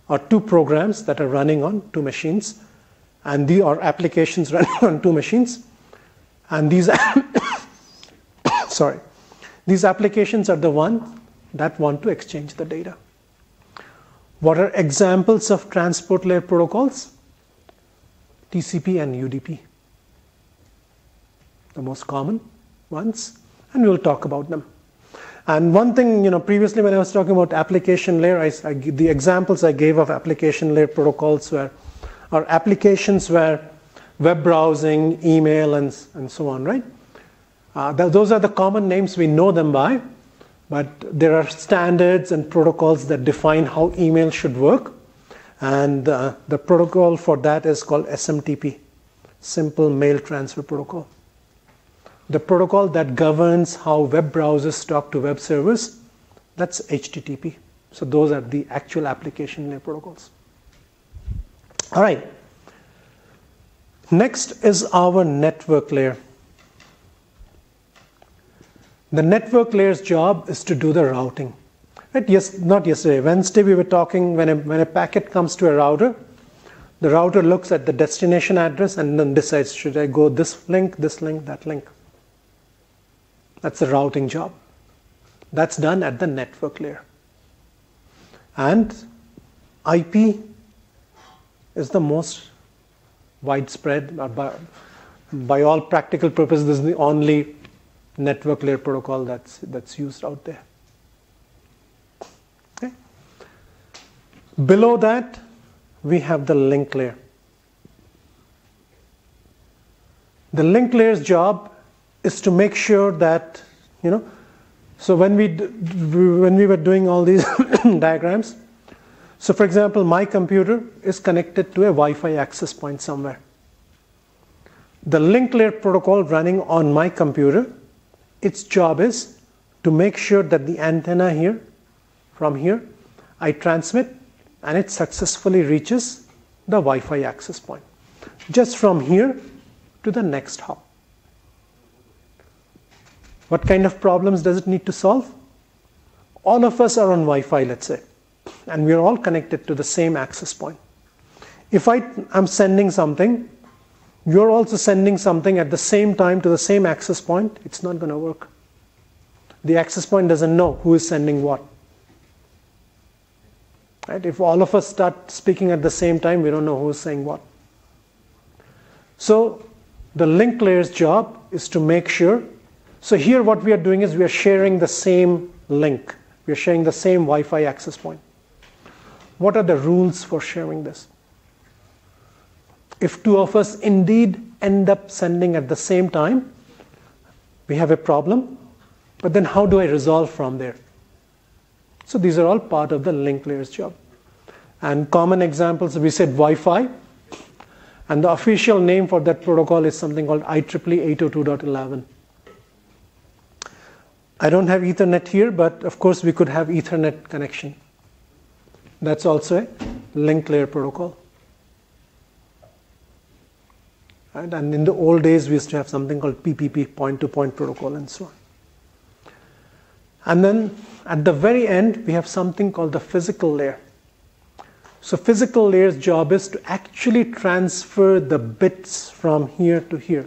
or two programs that are running on two machines, and these are applications running on two machines. And these these applications are the ones that want to exchange the data. What are examples of transport layer protocols? TCP and UDP. The most common ones, and we will talk about them. And one thing, previously when I was talking about application layer, the examples I gave of application layer protocols are applications where web browsing, email, and so on, right? Those are the common names, we know them by, but there are standards and protocols that define how email should work. And the protocol for that is called SMTP, Simple Mail Transfer Protocol. The protocol that governs how web browsers talk to web servers, that's HTTP. So those are the actual application layer protocols. All right. Next is our network layer. The network layer's job is to do the routing. Right? Yes, not yesterday. Wednesday we were talking when a packet comes to a router, the router looks at the destination address and then decides, should I go this link, that link. That's the routing job. That's done at the network layer. And IP is the most widespread, by all practical purposes, this is the only network layer protocol that's used out there. Okay. Below that, we have the link layer. The link layer's job is to make sure that, so when we were doing all these diagrams, so for example, my computer is connected to a Wi-Fi access point somewhere. The link layer protocol running on my computer, its job is to make sure that the antenna here, from here, I transmit and it successfully reaches the Wi-Fi access point. Just from here to the next hop. What kind of problems does it need to solve? All of us are on Wi-Fi, let's say, and we are all connected to the same access point. If I am sending something, you're also sending something at the same time to the same access point, it's not going to work. the access point doesn't know who is sending what. Right? If all of us start speaking at the same time, we don't know who is saying what. So the link layer's job is to make sure. So here what we are doing is we are sharing the same link. We are sharing the same Wi-Fi access point. What are the rules for sharing this? If two of us indeed end up sending at the same time, we have a problem. But then how do I resolve from there? So these are all part of the link layer's job. And common examples, we said Wi-Fi. And the official name for that protocol is something called IEEE 802.11. I don't have Ethernet here, but of course we could have Ethernet connection. That's also a link layer protocol. Right? And in the old days, we used to have something called PPP, point-to-point protocol, and so on. And then at the very end, we have something called the physical layer. So physical layer's job is to actually transfer the bits from here to here.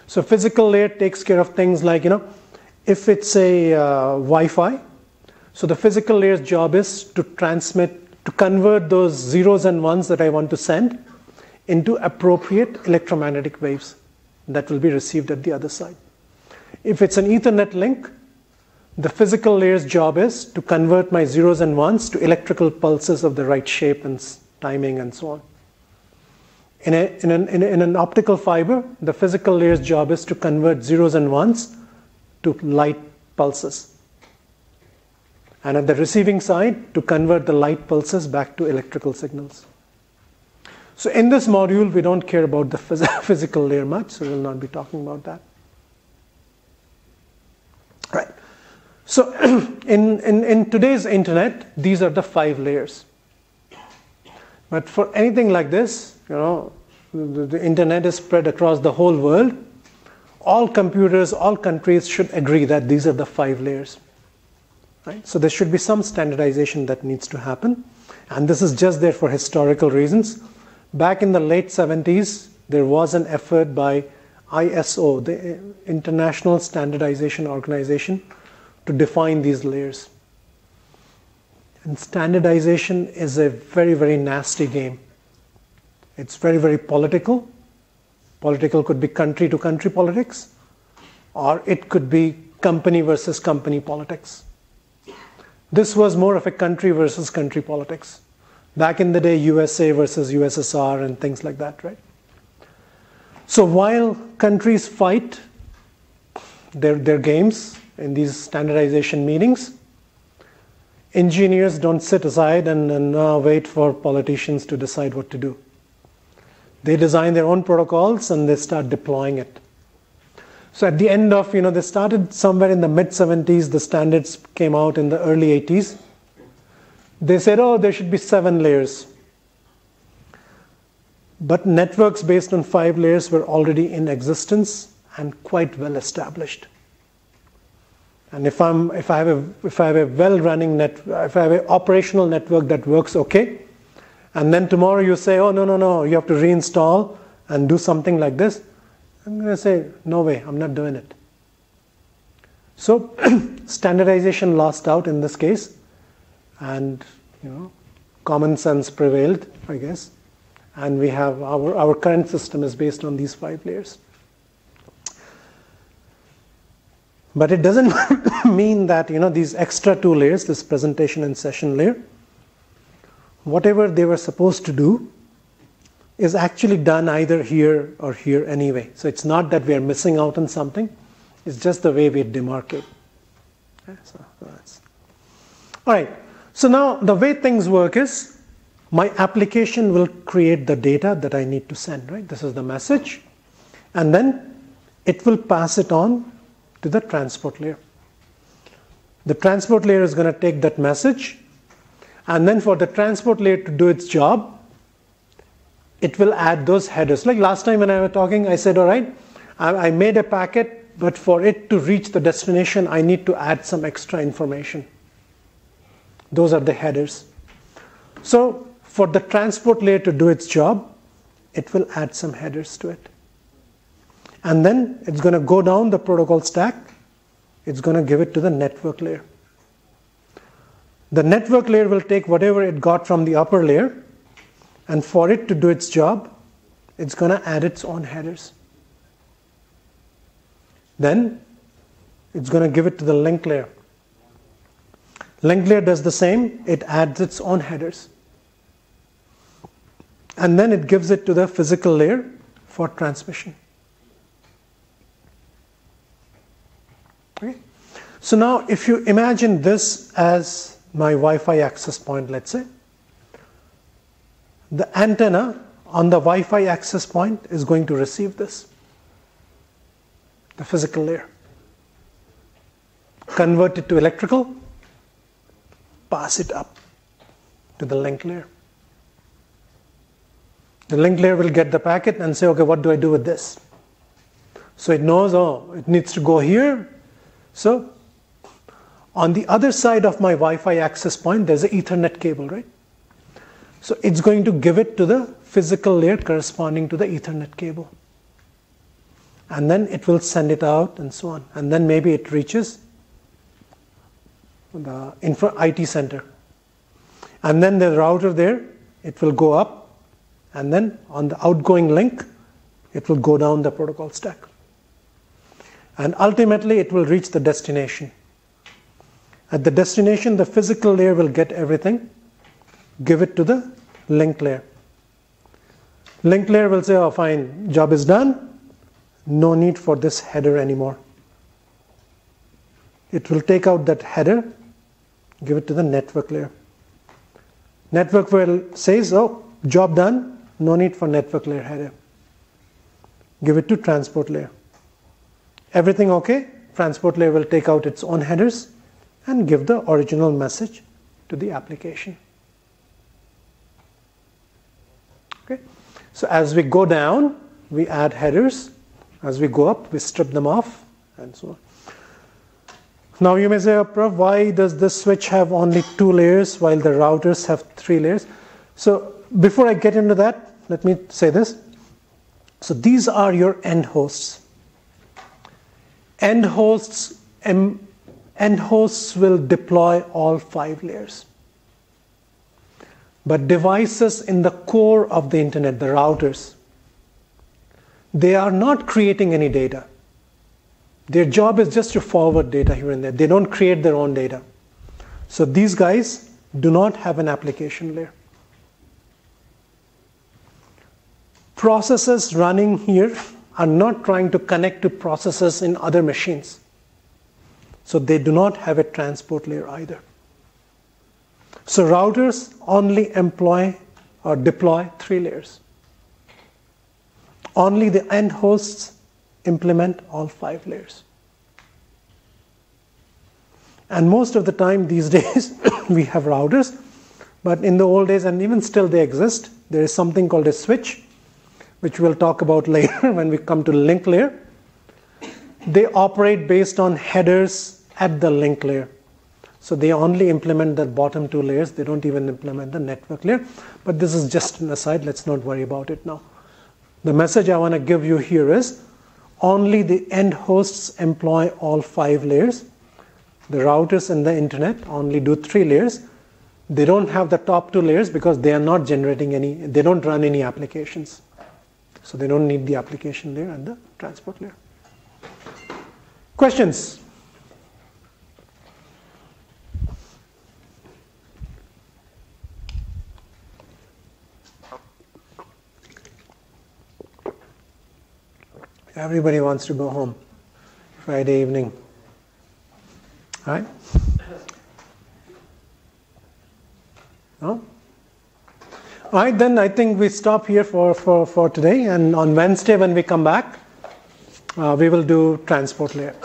So physical layer takes care of things like, if it's a Wi-Fi, so the physical layer's job is to convert those zeros and ones that I want to send into appropriate electromagnetic waves that will be received at the other side. If it's an Ethernet link, the physical layer's job is to convert my zeros and ones to electrical pulses of the right shape and timing and so on. In an optical fiber, the physical layer's job is to convert zeros and ones to light pulses. And at the receiving side, to convert the light pulses back to electrical signals. So in this module, we don't care about the physical layer much, so we'll not be talking about that. Right. So in today's internet, these are the 5 layers. But for anything like this, the internet is spread across the whole world. All computers, all countries should agree that these are the 5 layers. Right? So there should be some standardization that needs to happen. And this is just there for historical reasons. Back in the late 70s, there was an effort by ISO, the International Standardization Organization, to define these layers. And standardization is a very, very nasty game. It's very, very political. Political could be country-to-country politics, or it could be company versus company politics. This was more of a country versus country politics. Back in the day, USA versus USSR and things like that, right? So while countries fight their games in these standardization meetings, engineers don't sit aside and wait for politicians to decide what to do. They design their own protocols and they start deploying it. So at the end of, they started somewhere in the mid-70s, the standards came out in the early 80s. They said, there should be 7 layers. But networks based on 5 layers were already in existence and quite well established. And if I have a well-running if I have an operational network that works okay, and then tomorrow you say, no, you have to reinstall and do something like this, I'm going to say, no way, I'm not doing it. So standardization lost out in this case, and common sense prevailed, I guess. And we have our current system is based on these 5 layers. But it doesn't mean that these extra 2 layers, this presentation and session layer, whatever they were supposed to do is actually done either here or here anyway. So it's not that we are missing out on something, it's just the way we demarcate. Okay, so that's all right. So now the way things work is my application will create the data that I need to send, right? This is the message, and then it will pass it on to the transport layer. The transport layer is going to take that message, and then for the transport layer to do its job, it will add those headers. Like last time when I was talking, I said, all right, I made a packet, but for it to reach the destination, I need to add some extra information. Those are the headers. So for the transport layer to do its job, it will add some headers to it. And then it's going to go down the protocol stack. it's going to give it to the network layer. The network layer will take whatever it got from the upper layer, and for it to do its job, it's going to add its own headers. Then it's going to give it to the link layer. Link layer does the same, it adds its own headers. And then it gives it to the physical layer for transmission. Okay? So now if you imagine this as my Wi-Fi access point, let's say, the antenna on the Wi-Fi access point is going to receive this, the physical layer, convert it to electrical, pass it up to the link layer. The link layer will get the packet and say, okay, what do I do with this? So it knows, oh, it needs to go here. So on the other side of my Wi-Fi access point, there's an Ethernet cable, right? So it's going to give it to the physical layer corresponding to the Ethernet cable. And then it will send it out and so on. And then maybe it reaches the IT center. And then the router there, it will go up. And then on the outgoing link, it will go down the protocol stack. And ultimately, it will reach the destination. At the destination, the physical layer will get everything, give it to the link layer. Link layer will say, oh fine, job is done, no need for this header anymore. It will take out that header, give it to the network layer. Network layer says, oh, job done, no need for network layer header. Give it to transport layer. Everything okay? Transport layer will take out its own headers and give the original message to the application. Okay? So as we go down, we add headers. As we go up, we strip them off, and so on. Now you may say, oh, Prof, why does this switch have only 2 layers while the routers have 3 layers? So before I get into that, let me say this. So these are your end hosts. End hosts will deploy all 5 layers. But devices in the core of the internet, the routers, they are not creating any data. Their job is just to forward data here and there. They don't create their own data. So these guys do not have an application layer. Processes running here are not trying to connect to processes in other machines. So they do not have a transport layer either. So routers only employ or deploy 3 layers. Only the end hosts implement all 5 layers. And most of the time these days we have routers, but in the old days, and even still they exist, there is something called a switch, which we'll talk about later when we come to link layer. They operate based on headers at the link layer. So they only implement the bottom 2 layers. They don't even implement the network layer. But this is just an aside. Let's not worry about it now. The message I want to give you here is only the end hosts employ all 5 layers. The routers in the internet only do 3 layers. They don't have the top 2 layers because they are not generating any, they don't run any applications. So they don't need the application layer and the transport layer. Questions? Everybody wants to go home Friday evening. All right? No? All right, then I think we stop here for today. And on Wednesday when we come back, we will do transport layer.